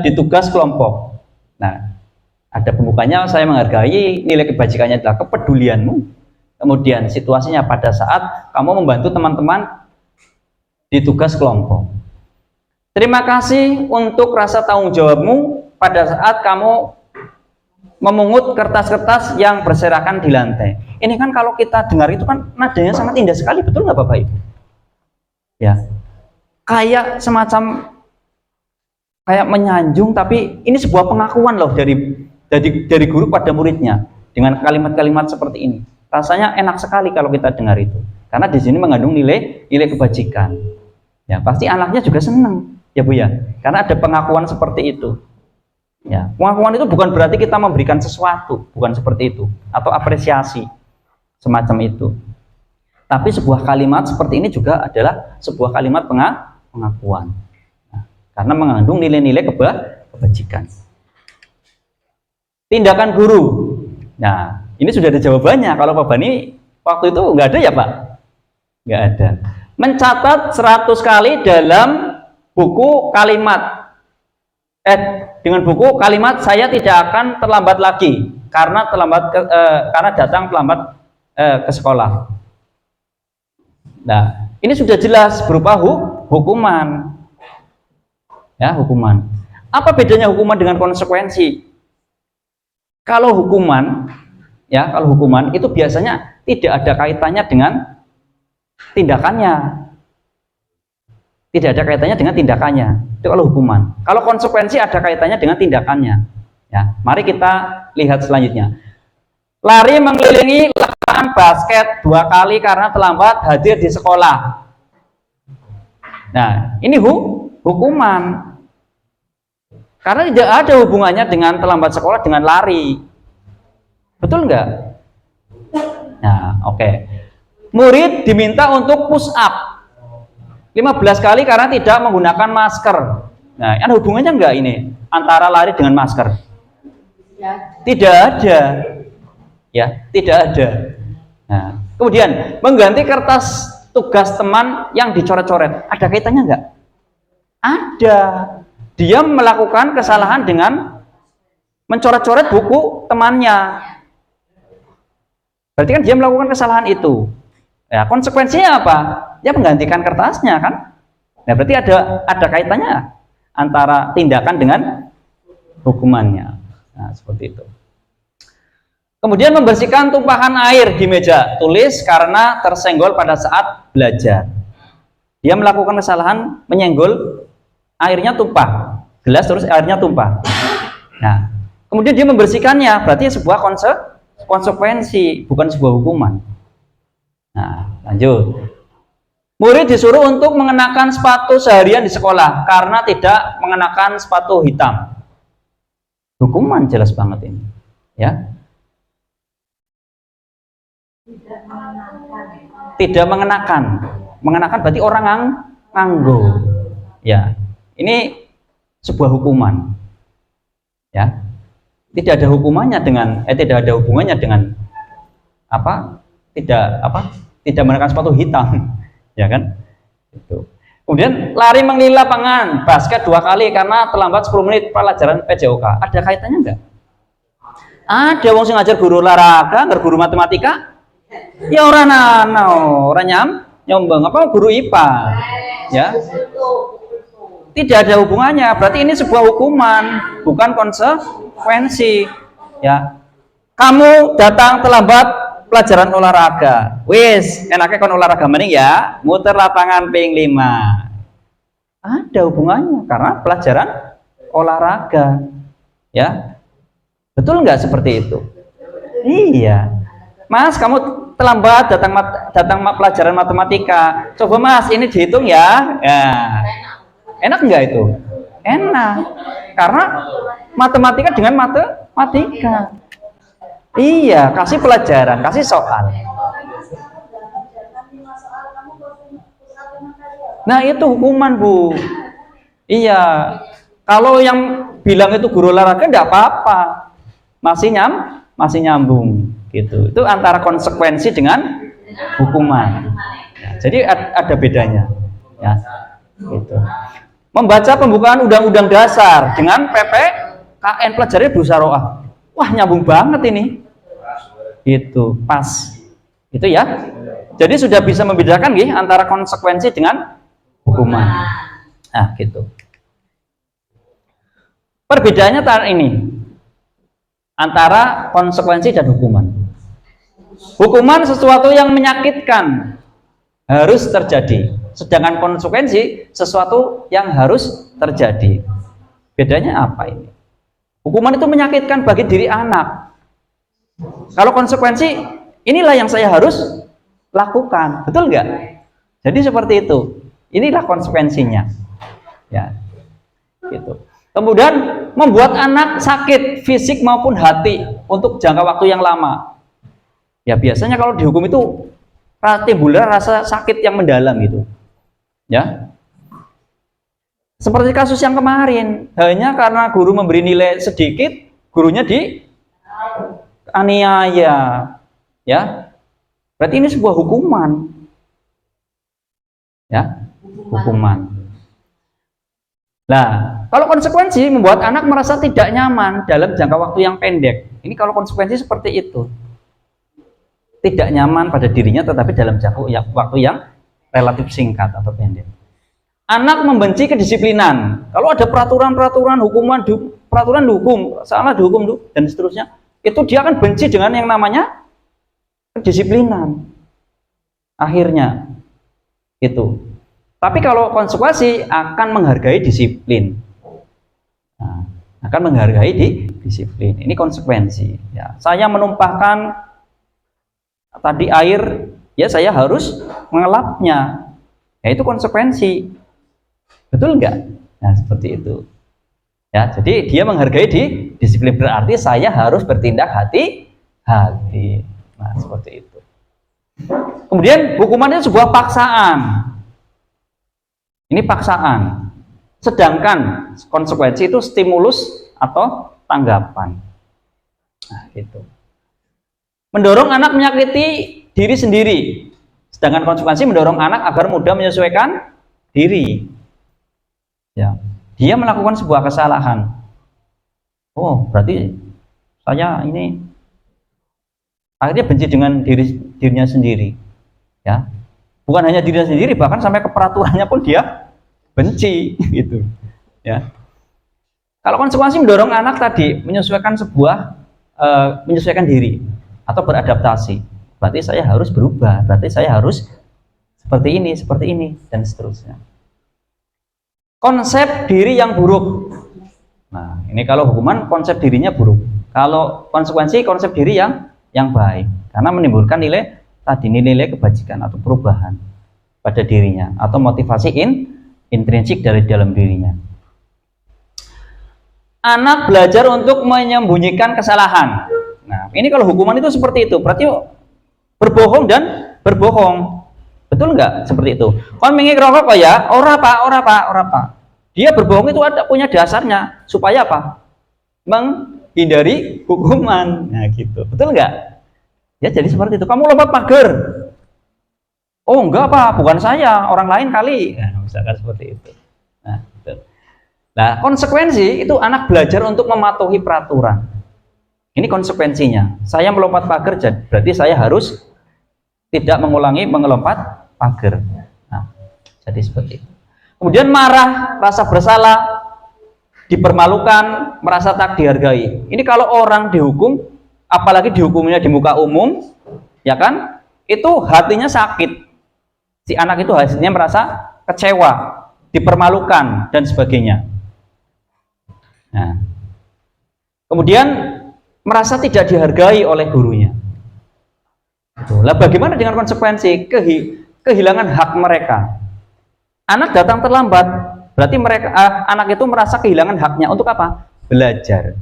Speaker 2: di tugas kelompok. Nah, ada pembukanya, saya menghargai, nilai kebajikannya adalah kepedulianmu. Kemudian situasinya pada saat kamu membantu teman-teman di tugas kelompok. Terima kasih untuk rasa tanggung jawabmu pada saat kamu memungut kertas-kertas yang berserakan di lantai. Ini kan kalau kita dengar itu kan nadanya sangat indah sekali, betul nggak Bapak Ibu? Ya, kayak semacam kayak menyanjung, tapi ini sebuah pengakuan loh dari guru pada muridnya dengan kalimat-kalimat seperti ini. Rasanya enak sekali kalau kita dengar itu, karena di sini mengandung nilai kebajikan. Ya, pasti anaknya juga senang, ya Bu ya, karena ada pengakuan seperti itu. Ya, pengakuan itu bukan berarti kita memberikan sesuatu, bukan seperti itu, atau apresiasi semacam itu. Tapi sebuah kalimat seperti ini juga adalah sebuah kalimat pengakuan. Nah, karena mengandung nilai-nilai kebajikan. Tindakan guru. Nah, ini sudah ada jawabannya. Kalau Pak Bani waktu itu nggak ada ya Pak? Nggak ada. Mencatat 100 kali dalam buku kalimat. Dengan buku kalimat saya tidak akan terlambat lagi karena datang terlambat ke sekolah. Nah, ini sudah jelas berupa hukuman. Ya, hukuman. Apa bedanya hukuman dengan konsekuensi? Kalau hukuman itu biasanya tidak ada kaitannya dengan tindakannya. Tidak ada kaitannya dengan tindakannya. Itu kalau hukuman. Kalau konsekuensi ada kaitannya dengan tindakannya. Ya, mari kita lihat selanjutnya. Lari mengelilingi lapangan basket 2 kali karena terlambat hadir di sekolah. Nah, ini hukuman. Karena tidak ada hubungannya dengan terlambat sekolah dengan lari. Betul nggak? Nah, oke. Murid diminta untuk push up 15 kali karena tidak menggunakan masker. Nah, ada hubungannya nggak ini antara lari dengan masker?
Speaker 6: Ya.
Speaker 2: Tidak ada. Ya, tidak ada. Nah, kemudian mengganti kertas tugas teman yang dicoret-coret, ada kaitannya nggak? Ada. Dia melakukan kesalahan dengan mencoret-coret buku temannya. Berarti kan dia melakukan kesalahan itu. Ya, konsekuensinya apa? Dia menggantikan kertasnya kan? Nah, berarti ada kaitannya antara tindakan dengan hukumannya. Nah, seperti itu. Kemudian membersihkan tumpahan air di meja tulis karena tersenggol pada saat belajar. Dia melakukan kesalahan menyenggol, airnya tumpah, gelas terus airnya tumpah. Nah, kemudian dia membersihkannya, berarti sebuah konsekuensi, bukan sebuah hukuman. Nah, lanjut. Murid disuruh untuk mengenakan sepatu seharian di sekolah karena tidak mengenakan sepatu hitam. Hukuman jelas banget ini, ya. Tidak mengenakan. Mengenakan berarti orang nganggo. Ya. Ini sebuah hukuman. Ya. Tidak ada hubungannya dengan apa? tidak menggunakan sepatu hitam, ya kan? Itu. Kemudian lari mengelilingi lapangan basket 2 kali karena terlambat 10 menit pelajaran PJOK. Ada kaitannya enggak? Ada wong sing ngajar guru olahraga, ngajar guru matematika. Ya orang nyombang apa guru IPA. Ya. Tidak ada hubungannya. Berarti ini sebuah hukuman, bukan konsekuensi. Ya. Kamu datang terlambat pelajaran olahraga. Wis, enaknya kon olahraga mending ya, muter lapangan ping 5. Ada hubungannya karena pelajaran olahraga. Ya. Betul nggak seperti itu? Iya. Mas, kamu terlambat datang pelajaran matematika. Coba Mas, ini dihitung ya. Ya. Enak nggak itu? Enak. Karena matematika dengan matematika. Iya, kasih pelajaran, kasih soal. Nah, itu hukuman, Bu. Iya. Kalau yang bilang itu guru olahraga enggak apa-apa. Masih nyambung gitu. Itu antara konsekuensi dengan hukuman. Ya, jadi ada bedanya. Ya. Gitu. Membaca pembukaan Undang-Undang Dasar dengan PPKN pelajari Busaroah. Wah, nyambung banget ini. Gitu, pas. Itu ya. Jadi sudah bisa membedakan nih antara konsekuensi dengan hukuman. Nah, gitu. Perbedaannya ini antara konsekuensi dan hukuman. Hukuman sesuatu yang menyakitkan harus terjadi, sedangkan konsekuensi sesuatu yang harus terjadi. Bedanya apa ini? Hukuman itu menyakitkan bagi diri anak. Kalau konsekuensi, inilah yang saya harus lakukan, betul nggak? Jadi seperti itu. Inilah konsekuensinya. Ya, gitu. Kemudian membuat anak sakit fisik maupun hati untuk jangka waktu yang lama. Ya biasanya kalau dihukum itu timbulnya rasa sakit yang mendalam gitu. Ya. Seperti kasus yang kemarin, hanya karena guru memberi nilai sedikit, gurunya dianiaya. Ya. Berarti ini sebuah hukuman. Ya, hukuman. Nah, kalau konsekuensi membuat anak merasa tidak nyaman dalam jangka waktu yang pendek. Ini kalau konsekuensi seperti itu. Tidak nyaman pada dirinya tetapi dalam jangka waktu yang relatif singkat atau pendek. Anak membenci kedisiplinan. Kalau ada peraturan-peraturan hukuman, peraturan dihukum, salah dihukum dan seterusnya, itu dia akan benci dengan yang namanya kedisiplinan. Akhirnya itu. Tapi kalau konsekuensi akan menghargai disiplin. Nah, akan menghargai disiplin. Ini konsekuensi. Ya, saya menumpahkan tadi air, ya saya harus mengelapnya. Ya itu konsekuensi. Betul nggak? Nah seperti itu. Ya, jadi dia menghargai disiplin berarti saya harus bertindak hati-hati. Nah seperti itu. Kemudian hukumannya sebuah paksaan. Ini paksaan. Sedangkan konsekuensi itu stimulus atau tanggapan. Nah, gitu. Mendorong anak menyakiti diri sendiri. Sedangkan konsekuensi mendorong anak agar mudah menyesuaikan diri. Ya. Dia melakukan sebuah kesalahan. Oh, berarti saya ini akhirnya benci dengan dirinya sendiri. Ya. Bukan hanya dirinya sendiri, bahkan sampai ke peraturannya pun dia benci gitu. Ya. Kalau konsekuensi mendorong anak tadi menyesuaikan menyesuaikan diri atau beradaptasi, berarti saya harus berubah, berarti saya harus seperti ini dan seterusnya. Konsep diri yang buruk. Nah, ini kalau hukuman konsep dirinya buruk. Kalau konsekuensi konsep diri yang baik, karena menimbulkan nilai kebajikan atau perubahan pada dirinya atau motivasi intrinsik dari dalam dirinya. Anak belajar untuk menyembunyikan kesalahan. Nah, ini kalau hukuman itu seperti itu, berarti berbohong dan berbohong. Betul nggak seperti itu? Kon mengi rokok kok ya? Ora pak. Dia berbohong itu punya dasarnya supaya apa? Menghindari hukuman. Nah, gitu. Betul nggak? Ya, jadi seperti itu. Kamu lompat pagar. Oh, enggak Pak, bukan saya, orang lain kali. Nah, misalkan seperti itu. Nah, gitu. Nah, konsekuensi itu anak belajar untuk mematuhi peraturan. Ini konsekuensinya. Saya melompat pagar, berarti saya harus tidak mengulangi mengelompat pagar. Nah, jadi seperti itu. Kemudian marah, rasa bersalah, dipermalukan, merasa tak dihargai. Ini kalau orang dihukum, apalagi dihukumnya di muka umum, ya kan? Itu hatinya sakit. Si anak itu hasilnya merasa kecewa, dipermalukan dan sebagainya. Nah, kemudian merasa tidak dihargai oleh gurunya. Lah bagaimana dengan konsekuensi kehilangan hak mereka? Anak datang terlambat, berarti mereka anak itu merasa kehilangan haknya untuk apa? Belajar.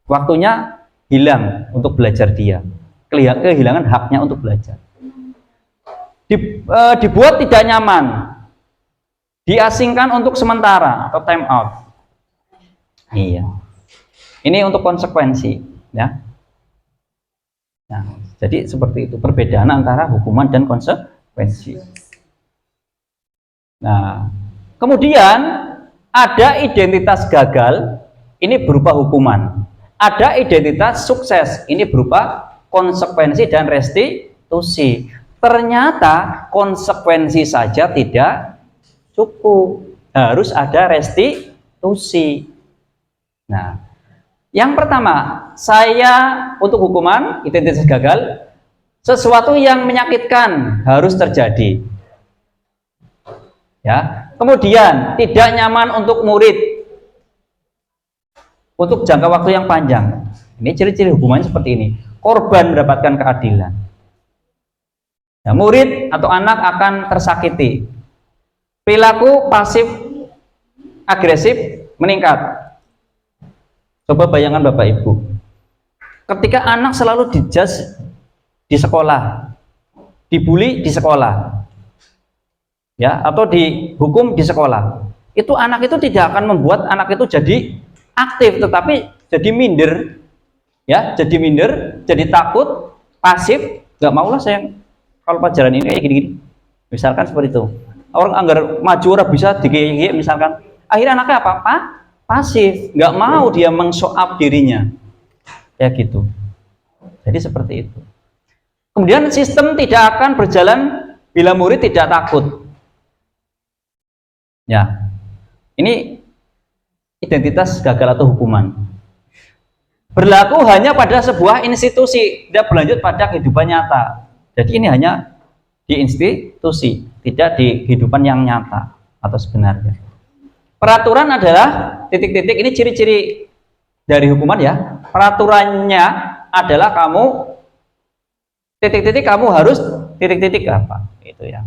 Speaker 2: Waktunya hilang untuk belajar dia. Kehilangan haknya untuk belajar. Dibuat tidak nyaman. Diasingkan untuk sementara atau time out. Iya. Ini untuk konsekuensi, ya. Nah, jadi seperti itu perbedaan antara hukuman dan konsekuensi. Nah, kemudian ada identitas gagal, ini berupa hukuman. Ada identitas sukses, ini berupa konsekuensi dan restitusi. Ternyata konsekuensi saja tidak cukup, harus ada restitusi. Nah, yang pertama, saya untuk hukuman identitas gagal, sesuatu yang menyakitkan harus terjadi. Ya, kemudian tidak nyaman untuk murid untuk jangka waktu yang panjang. Ini ciri-ciri hukuman seperti ini. Korban mendapatkan keadilan. Nah, murid atau anak akan tersakiti. Perilaku pasif agresif meningkat. Coba bayangkan Bapak Ibu, ketika anak selalu dijudge di sekolah, dibully di sekolah, ya, atau dihukum di sekolah, itu anak itu tidak akan membuat anak itu jadi aktif, tetapi jadi minder, ya, jadi minder, jadi takut, pasif, nggak maulah saya kalau pelajaran ini kayak gini-gini, misalkan seperti itu. Orang anggar maju orang bisa digigit misalkan, akhirnya anaknya apa? Pasif, nggak mau dia meng-show-up dirinya, ya gitu. Jadi seperti itu. Kemudian sistem tidak akan berjalan bila murid tidak takut. Ya, ini identitas gagal atau hukuman. Berlaku hanya pada sebuah institusi, tidak berlanjut pada kehidupan nyata. Jadi ini hanya di institusi, tidak di kehidupan yang nyata atau sebenarnya. Peraturan adalah titik-titik, ini ciri-ciri dari hukuman ya. Peraturannya adalah kamu titik-titik, kamu harus titik-titik apa itu ya.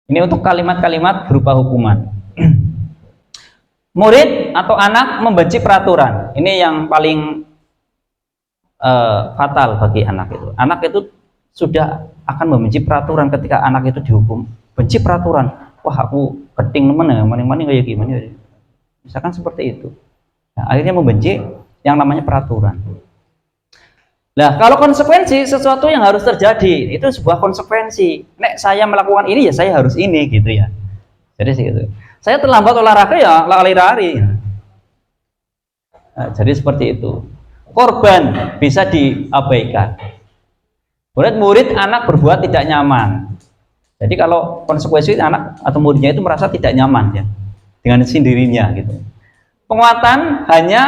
Speaker 2: Ini untuk kalimat-kalimat berupa hukuman. Murid atau anak membenci peraturan, ini yang paling fatal bagi anak itu. Anak itu sudah akan membenci peraturan ketika anak itu dihukum. Benci peraturan. Wah, aku keting temen ya, maning-maning kayak gimana ya. Misalkan seperti itu. Nah, akhirnya membenci yang namanya peraturan. Nah, kalau konsekuensi sesuatu yang harus terjadi, itu sebuah konsekuensi. Nek saya melakukan ini ya saya harus ini gitu ya. Jadi gitu. Saya terlambat olahraga ya lari-lari. Nah, jadi seperti itu. Korban bisa diabaikan. Murid anak berbuat tidak nyaman. Jadi kalau konsekuensi anak atau muridnya itu merasa tidak nyaman ya dengan sendirinya gitu. Penguatan hanya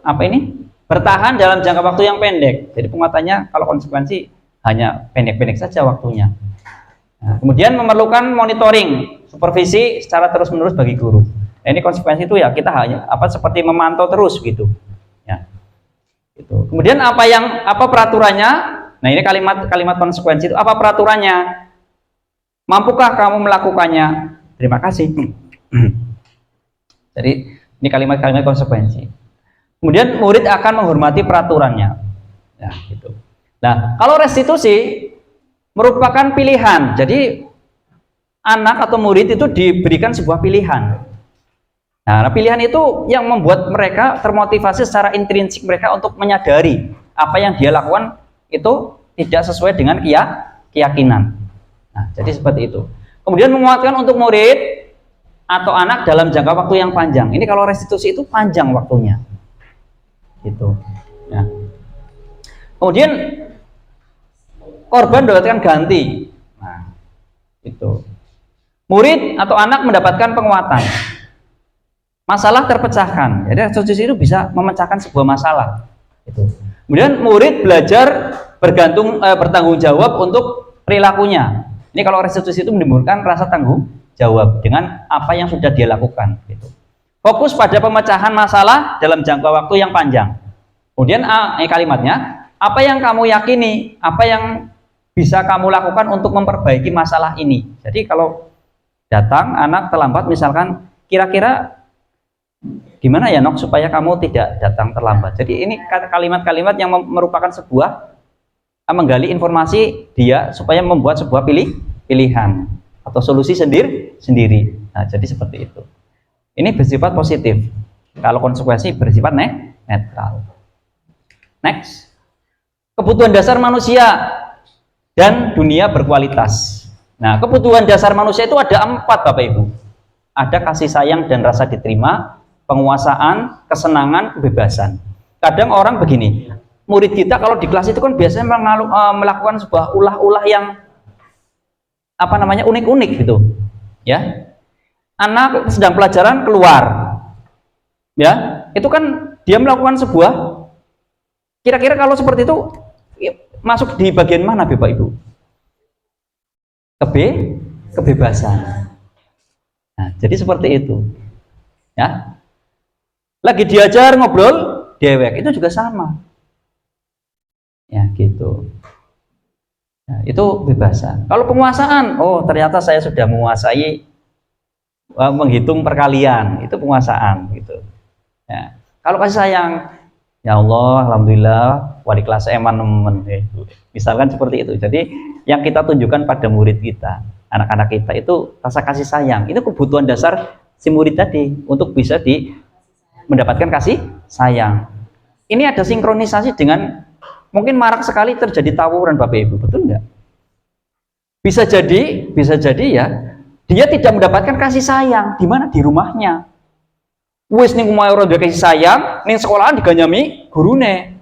Speaker 2: apa ini? Bertahan dalam jangka waktu yang pendek. Jadi penguatannya kalau konsekuensi hanya pendek-pendek saja waktunya. Nah, kemudian memerlukan monitoring, supervisi secara terus-menerus bagi guru. Nah, ini konsekuensi itu ya kita hanya seperti memantau terus gitu. Ya. Gitu. Kemudian apa peraturannya? Nah, ini kalimat konsekuensi itu apa peraturannya? Mampukah kamu melakukannya? Terima kasih. Jadi ini kalimat-kalimat konsekuensi. Kemudian murid akan menghormati peraturannya. Ya, gitu. Nah, kalau restitusi merupakan pilihan. Jadi anak atau murid itu diberikan sebuah pilihan. Nah, pilihan itu yang membuat mereka termotivasi secara intrinsik mereka untuk menyadari apa yang dia lakukan itu tidak sesuai dengan keyakinan. Nah, jadi seperti itu. Kemudian menguatkan untuk murid atau anak dalam jangka waktu yang panjang. Ini kalau restitusi itu panjang waktunya. Gitu. Ya. Kemudian korban mendapatkan ganti. Nah, itu. Murid atau anak mendapatkan penguatan. Masalah terpecahkan. Jadi restitusi itu bisa memecahkan sebuah masalah. Itu. Kemudian murid belajar bertanggung jawab untuk perilakunya. Ini kalau restitusi itu menimbulkan rasa tanggung jawab dengan apa yang sudah dia lakukan. Gitu. Fokus pada pemecahan masalah dalam jangka waktu yang panjang. Kemudian kalimatnya, apa yang kamu yakini, apa yang bisa kamu lakukan untuk memperbaiki masalah ini. Jadi kalau datang anak terlambat misalkan, kira-kira gimana ya Nok supaya kamu tidak datang terlambat. Jadi ini kalimat-kalimat yang merupakan sebuah menggali informasi dia supaya membuat sebuah pilihan atau solusi sendiri. Nah, jadi seperti itu. Ini bersifat positif. Kalau konsekuensi bersifat netral. Next. Kebutuhan dasar manusia dan dunia berkualitas. Nah, kebutuhan dasar manusia itu ada 4, Bapak Ibu. Ada kasih sayang dan rasa diterima, penguasaan, kesenangan, kebebasan. Kadang orang begini, murid kita kalau di kelas itu kan biasanya melakukan sebuah ulah-ulah yang unik-unik gitu. Ya. Anak sedang pelajaran keluar. Ya, itu kan dia melakukan sebuah, kira-kira kalau seperti itu masuk di bagian mana Bapak Ibu? Kebebasan. Nah, jadi seperti itu. Ya. Lagi diajar ngobrol, dewek, itu juga sama. Ya, gitu. Nah, itu kebebasan. Kalau penguasaan, oh ternyata saya sudah menguasai menghitung perkalian, itu penguasaan gitu. Ya. Kalau kasih sayang, ya Allah, alhamdulillah wali kelas eman gitu. Misalkan seperti itu. Jadi yang kita tunjukkan pada murid kita, anak-anak kita itu rasa kasih sayang. Itu kebutuhan dasar si murid tadi untuk bisa mendapatkan kasih sayang. Ini ada sinkronisasi dengan mungkin marak sekali terjadi tawuran Bapak Ibu, betul nggak? Bisa jadi ya, dia tidak mendapatkan kasih sayang di mana di rumahnya. Wis ning omahe ora ada kasih sayang, ning sekolahan diganyami gurune.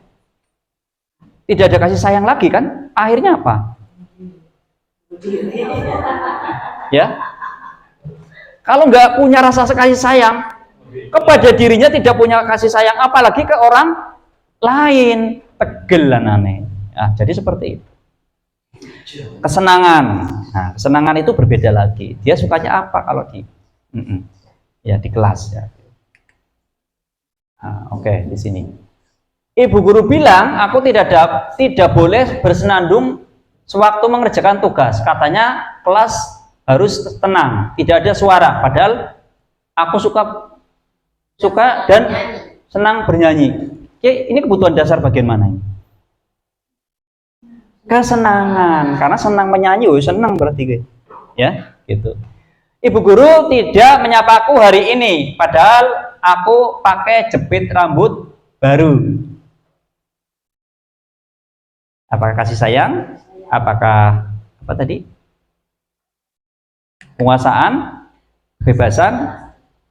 Speaker 2: Tidak ada kasih sayang lagi kan? Akhirnya apa? Ya. Kalau nggak punya rasa kasih sayang kepada dirinya, tidak punya kasih sayang apalagi ke orang lain, tegelan aneh. Nah, jadi seperti itu. Kesenangan. Nah, kesenangan itu berbeda lagi. Dia sukanya apa kalau di kelas ya. Nah, oke, di sini. Ibu guru bilang, aku tidak boleh bersenandung sewaktu mengerjakan tugas. Katanya kelas harus tenang, tidak ada suara. Padahal aku suka dan senang bernyanyi. Oke, ini kebutuhan dasar bagian mana ini? Kesenangan, karena senang menyanyi, senang berarti, ya, gitu. Ibu guru tidak menyapaku hari ini, padahal aku pakai jepit rambut baru. Apakah kasih sayang? Apakah apa tadi? Penguasaan, kebebasan,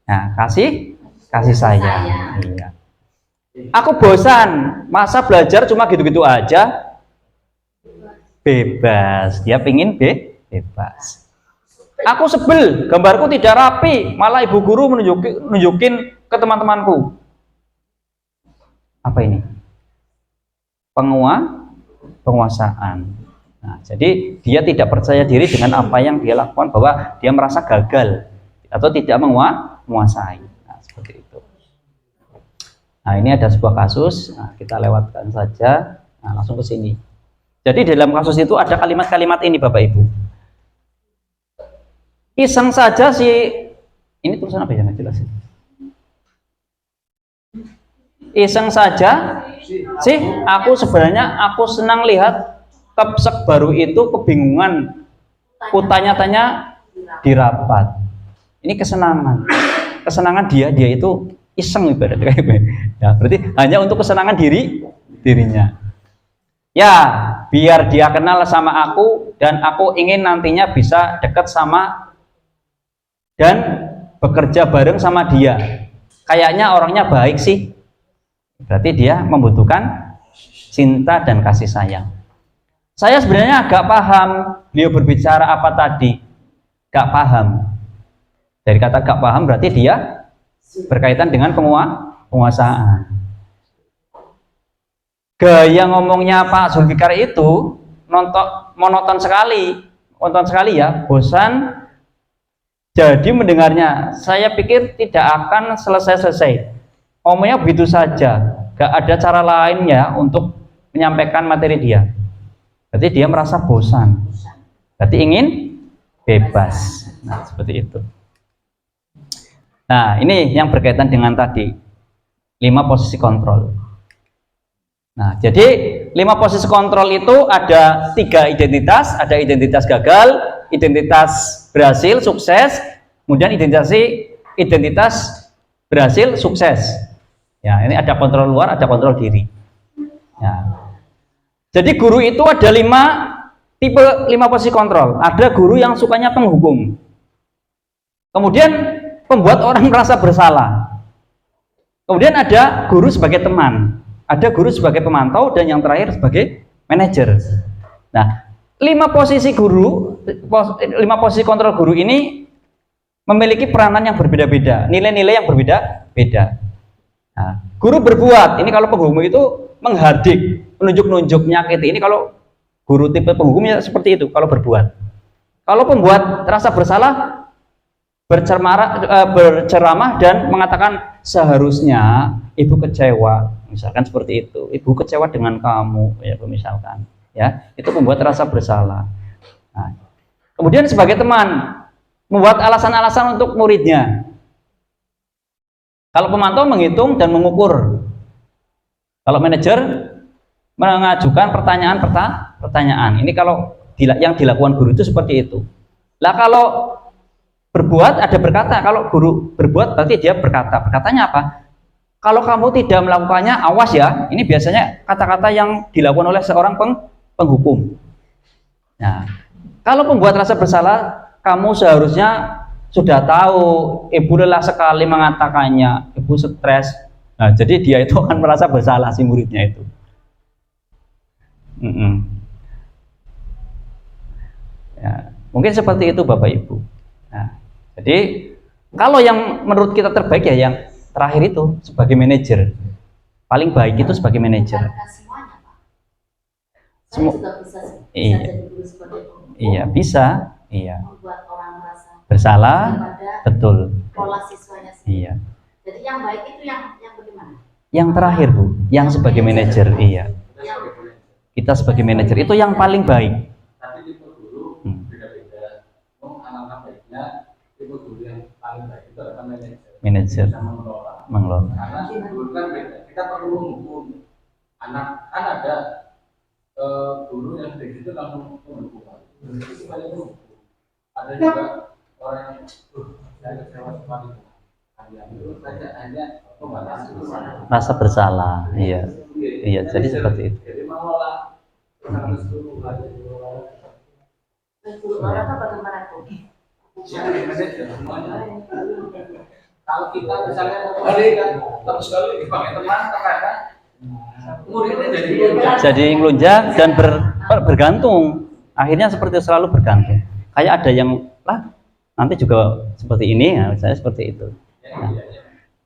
Speaker 2: nah kasih sayang. Iya. Aku bosan, masa belajar cuma gitu-gitu aja. Bebas, dia pingin bebas. Aku sebel, gambarku tidak rapi, malah ibu guru nunjukin ke teman-temanku. Apa ini? Penguasaan. Nah, jadi dia tidak percaya diri dengan apa yang dia lakukan, bahwa dia merasa gagal atau tidak menguasai. Nah, seperti itu. Nah, ini ada sebuah kasus. Nah, kita lewatkan saja. Nah, langsung ke sini. Jadi dalam kasus itu ada kalimat-kalimat ini Bapak Ibu. Iseng saja ini tulisan apa ya, nggak jelas. Iseng saja aku senang lihat kepsek baru itu kebingungan. Kutanya-tanya di rapat. Ini kesenangan. kesenangan dia itu iseng ibaratnya kayak gitu. Ya, berarti hanya untuk kesenangan dirinya. Ya, biar dia kenal sama aku dan aku ingin nantinya bisa dekat sama dan bekerja bareng sama dia. Kayaknya orangnya baik sih. Berarti dia membutuhkan cinta dan kasih sayang. Saya sebenarnya agak paham beliau berbicara apa tadi. Gak paham. Dari kata gak paham berarti dia berkaitan dengan penguasaan. Gaya ngomongnya Pak Zulfikar itu monoton sekali ya, bosan. Jadi mendengarnya, saya pikir tidak akan selesai-selesai. Ngomongnya begitu saja, gak ada cara lainnya untuk menyampaikan materi dia. Berarti dia merasa bosan. Berarti ingin bebas. Nah, seperti itu. Nah, ini yang berkaitan dengan tadi 5 posisi kontrol. Nah, jadi 5 posisi kontrol itu ada 3 identitas, ada identitas gagal, identitas berhasil, sukses, kemudian identitas berhasil, sukses. Ya, ini ada kontrol luar, ada kontrol diri. Ya. Jadi guru itu ada 5 posisi kontrol. Ada guru yang sukanya penghukum. Kemudian membuat orang merasa bersalah. Kemudian ada guru sebagai teman. Ada guru sebagai pemantau dan yang terakhir sebagai manajer. Nah, 5 posisi kontrol guru ini memiliki peranan yang berbeda-beda, nilai-nilai yang berbeda-beda. Nah, guru berbuat, ini kalau penghukum itu menghardik, menunjuk-nunjuk, menyakiti. Ini kalau guru tipe penghukumnya seperti itu, kalau berbuat. Kalau pembuat rasa bersalah, berceramah dan mengatakan seharusnya ibu kecewa, misalkan seperti itu. Ibu kecewa dengan kamu, ya misalkan, ya itu membuat rasa bersalah. Nah, kemudian sebagai teman membuat alasan-alasan untuk muridnya. Kalau pemantau menghitung dan mengukur. Kalau manajer mengajukan pertanyaan. Ini kalau yang dilakukan guru itu seperti itu. Lah kalau berbuat ada berkata. Kalau guru berbuat berarti dia berkata. Berkatanya apa? Kalau kamu tidak melakukannya, awas ya. Ini biasanya kata-kata yang dilakukan oleh seorang penghukum. Nah, kalau pembuat rasa bersalah, kamu seharusnya sudah tahu, ibu lelah sekali mengatakannya, ibu stres. Nah, jadi dia itu akan merasa bersalah si muridnya itu. Ya, mungkin seperti itu Bapak Ibu. Nah, jadi kalau yang menurut kita terbaik ya yang terakhir itu sebagai manajer. Paling baik itu sebagai manajer.
Speaker 1: Semuanya, Pak. Saya juga bisa jadi guru sebagai penghukum.
Speaker 2: Iya, bisa. Iya.
Speaker 1: Membuat orang merasa
Speaker 2: Bersalah. Betul.
Speaker 1: pola siswanya sendiri.
Speaker 2: Iya.
Speaker 1: Jadi yang baik itu yang bagaimana?
Speaker 2: Yang terakhir Bu, yang sebagai manajer. Iya.
Speaker 1: Yang
Speaker 2: Kita sebagai manajer itu yang paling baik.
Speaker 3: Tapi tipe guru beda-beda. Anak-anak baiknya tipe guru yang paling baik itu adalah
Speaker 2: Manajer.
Speaker 3: Bisa
Speaker 2: Mengelola.
Speaker 3: Karena guru kan beda. Kita perlu menghukum anak. Kan ada guru yang dari situ langsung menghukum. Itu banyak menghukum. Ada juga orang yang saya kecewa sekali. Hanya pembatasan
Speaker 2: Rasa bersalah. Iya. Iya, jadi seperti itu.
Speaker 3: Jadi mengelola harus guru
Speaker 1: guru olahraga bagaimana Bu?
Speaker 3: semuanya. Kalau kita misalnya terus sekali dipakai teman terkadang muridnya
Speaker 2: Jadi ngelunjak dan bergantung. Akhirnya seperti itu, selalu bergantung. Kayak ada yang lah nanti juga seperti ini ya, saya seperti itu.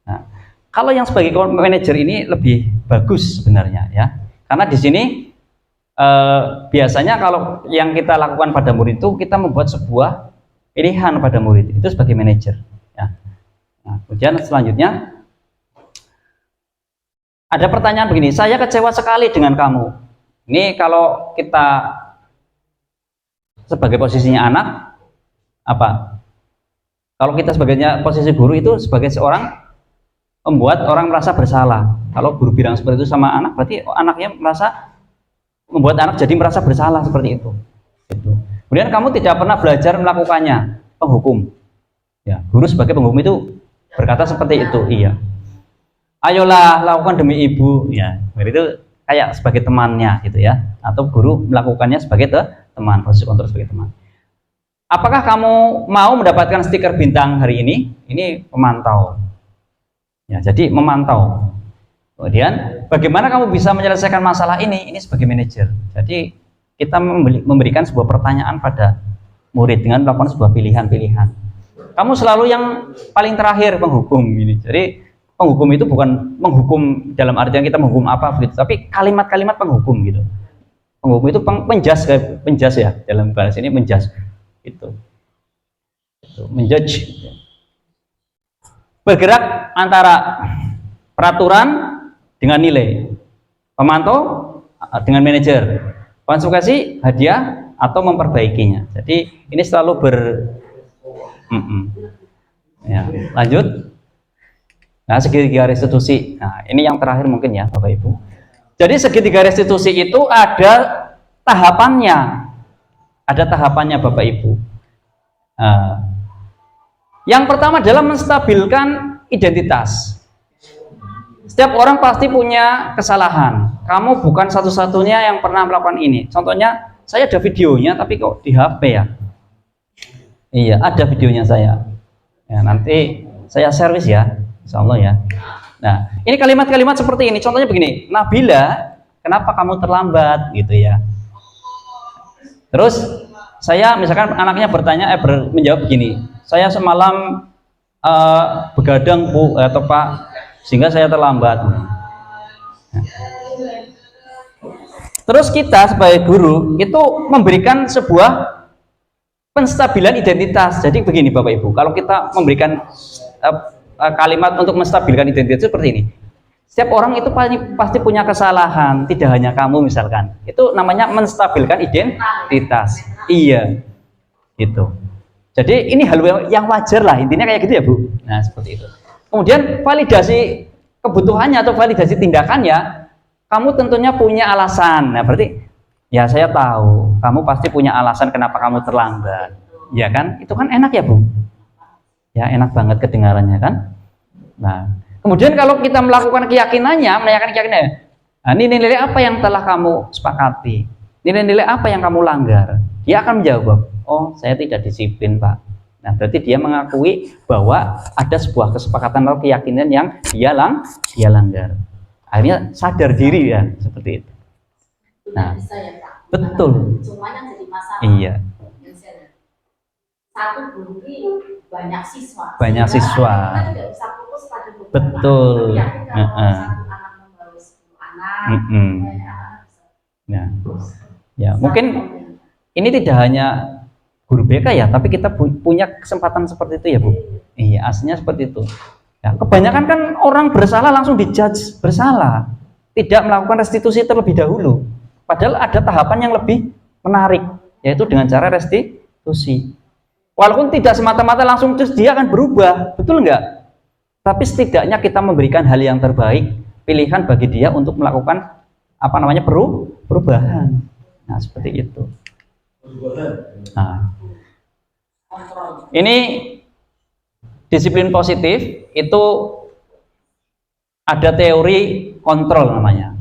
Speaker 2: Nah, kalau yang sebagai manajer ini lebih bagus sebenarnya ya, karena di sini biasanya kalau yang kita lakukan pada murid itu kita membuat sebuah pilihan pada murid itu sebagai manajer. Ya. Nah, kemudian selanjutnya ada pertanyaan begini, saya kecewa sekali dengan kamu. Ini kalau kita sebagai posisinya anak apa? Kalau kita sebagainya posisi guru itu sebagai seorang membuat orang merasa bersalah. Kalau guru bilang seperti itu sama anak, berarti anaknya merasa membuat anak jadi merasa bersalah seperti itu. Kemudian kamu tidak pernah belajar melakukannya, penghukum. Ya, guru sebagai penghukum itu berkata seperti itu, iya. Ayolah lakukan demi ibu, ya. Itu kayak sebagai temannya gitu ya, atau guru melakukannya sebagai teman, posisi kontrol sebagai teman. Apakah kamu mau mendapatkan stiker bintang hari ini? Ini pemantau. Ya, jadi memantau. Kemudian bagaimana kamu bisa menyelesaikan masalah ini? Ini sebagai manajer. Jadi kita memberikan sebuah pertanyaan pada murid dengan melakukan sebuah pilihan-pilihan. Kamu selalu yang paling terakhir penghukum ini. Jadi penghukum itu bukan menghukum dalam artian kita menghukum apa begitu, tapi kalimat-kalimat penghukum gitu. Penghukum itu penjas ya, dalam bahasa ini menjas gitu. Menjudge. Bergerak antara peraturan dengan nilai, pemantau dengan manajer, konsultasi, hadiah atau memperbaikinya. Jadi ini selalu ya, lanjut. Nah, segitiga restitusi. Nah, ini yang terakhir mungkin ya, Bapak Ibu. Jadi segitiga restitusi itu ada tahapannya. Ada tahapannya, Bapak Ibu. Yang pertama adalah menstabilkan identitas. Setiap orang pasti punya kesalahan. Kamu bukan satu-satunya yang pernah melakukan ini. Contohnya, saya ada videonya, tapi kok di HP ya? Iya, ada videonya saya. Ya, nanti saya servis ya. Insya Allah ya. Nah, ini kalimat-kalimat seperti ini. Contohnya begini, Nabila, kenapa kamu terlambat gitu ya? Terus saya misalkan anaknya bertanya, menjawab begini, saya semalam begadang Bu atau Pak, sehingga saya terlambat. Nah. Terus kita sebagai guru itu memberikan sebuah penstabilan identitas. Jadi begini Bapak Ibu, kalau kita memberikan kalimat untuk menstabilkan identitas seperti ini. Setiap orang itu pasti punya kesalahan, tidak hanya kamu misalkan. Itu namanya menstabilkan identitas. Iya. Gitu. Jadi ini hal yang wajar lah, intinya kayak gitu ya, Bu. Nah, seperti itu. Kemudian validasi kebutuhannya atau validasi tindakannya, kamu tentunya punya alasan. Nah, berarti ya saya tahu, kamu pasti punya alasan kenapa kamu terlambat. Ya kan? Itu kan enak ya, Bu. Ya enak banget kedengarannya kan. Nah, kemudian kalau kita melakukan keyakinannya, menanyakan keyakinannya, nah, ini nilai apa yang telah kamu sepakati, nilai-nilai apa yang kamu langgar, dia akan menjawab, oh saya tidak disiplin Pak. Nah berarti dia mengakui bahwa ada sebuah kesepakatan atau keyakinan yang dia langgar. Akhirnya sadar diri ya seperti itu. Nah, betul.
Speaker 7: Cuma yang jadi masalah.
Speaker 2: Iya.
Speaker 7: Satu guru banyak siswa.
Speaker 2: Banyak siswa.
Speaker 7: Kita tidak bisa fokus pada beberapa.
Speaker 2: Betul.
Speaker 7: Ya, kalau satu anak membawa 10 anak, banyak anak.
Speaker 2: Nah, ya mungkin ini tidak hanya guru BK ya, tapi kita punya kesempatan seperti itu ya Bu. Iya, aslinya seperti itu. Ya, kebanyakan kan orang bersalah langsung dijudge bersalah, tidak melakukan restitusi terlebih dahulu. Padahal ada tahapan yang lebih menarik, yaitu dengan cara restitusi. Walaupun tidak semata-mata langsung terus dia akan berubah, betul enggak? Tapi setidaknya kita memberikan hal yang terbaik, pilihan bagi dia untuk melakukan perubahan. Nah, seperti itu. Nah, ini disiplin positif itu ada teori kontrol namanya,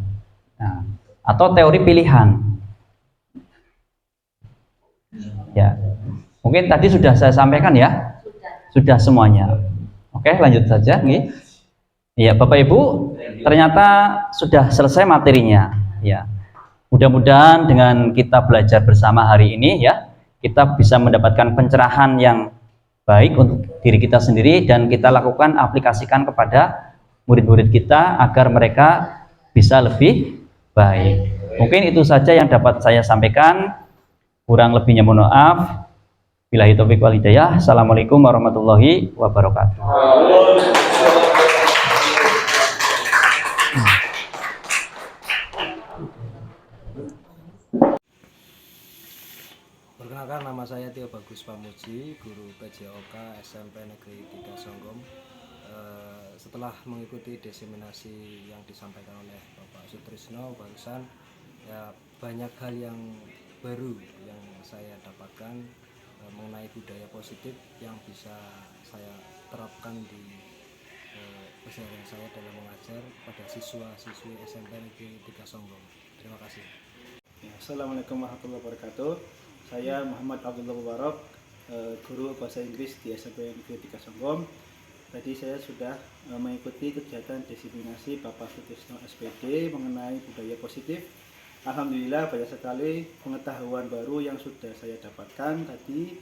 Speaker 2: nah, atau teori pilihan. Ya, mungkin tadi sudah saya sampaikan ya, sudah semuanya. Oke, lanjut saja. Ya, Bapak Ibu, ternyata sudah selesai materinya. Ya, mudah-mudahan dengan kita belajar bersama hari ini ya, kita bisa mendapatkan pencerahan yang baik untuk diri kita sendiri dan kita lakukan aplikasikan kepada murid-murid kita agar mereka bisa lebih baik. Mungkin itu saja yang dapat saya sampaikan. Kurang lebihnya mohon maaf. Billahi taufiq wal hidayah. Assalamualaikum warahmatullahi wabarakatuh.
Speaker 8: Perkenalkan, nama saya Tio Bagus Pamuji, guru PJOK SMP Negeri 3 Songgom. Setelah mengikuti diseminasi yang disampaikan oleh Bapak Sutrisno barusan, ya banyak hal yang baru yang saya dapatkan mengenai budaya positif yang bisa saya terapkan di keseharian saya dalam mengajar pada siswa-siswi SMP Negeri 3 Songgom. Terima kasih.
Speaker 9: Ya, Assalamualaikum warahmatullahi wabarakatuh. Saya Muhammad Abdullah Mubarak, guru bahasa Inggris di SMP Negeri 3 Songgom. Tadi saya sudah mengikuti kegiatan diseminasi Bapak Sutrisno SPD mengenai budaya positif. Alhamdulillah banyak sekali pengetahuan baru yang sudah saya dapatkan tadi,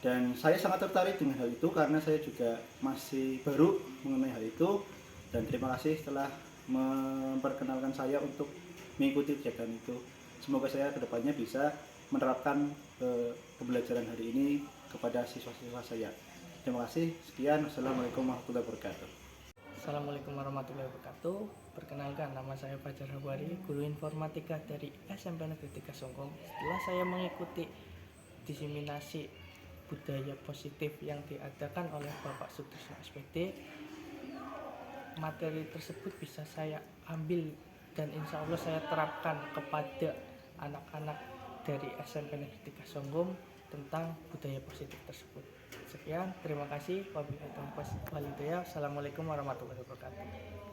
Speaker 9: dan saya sangat tertarik dengan hal itu karena saya juga masih baru mengenai hal itu. Dan terima kasih telah memperkenalkan saya untuk mengikuti kegiatan itu. Semoga saya kedepannya bisa menerapkan pembelajaran hari ini kepada siswa-siswa saya. Terima kasih. Sekian. Wassalamualaikum warahmatullahi wabarakatuh.
Speaker 10: Assalamualaikum warahmatullahi wabarakatuh. Perkenalkan, nama saya Fajar Hawari, guru informatika dari SMP Negeri 3 Songgom. Setelah saya mengikuti diseminasi budaya positif yang diadakan oleh Bapak Sutrisno SPD, materi tersebut bisa saya ambil dan insya Allah saya terapkan kepada anak-anak dari SMP Negeri 3 Songgom tentang budaya positif tersebut. Sekian, terima kasih. Wabillahi taufiq wal hidayah. Assalamualaikum warahmatullahi wabarakatuh.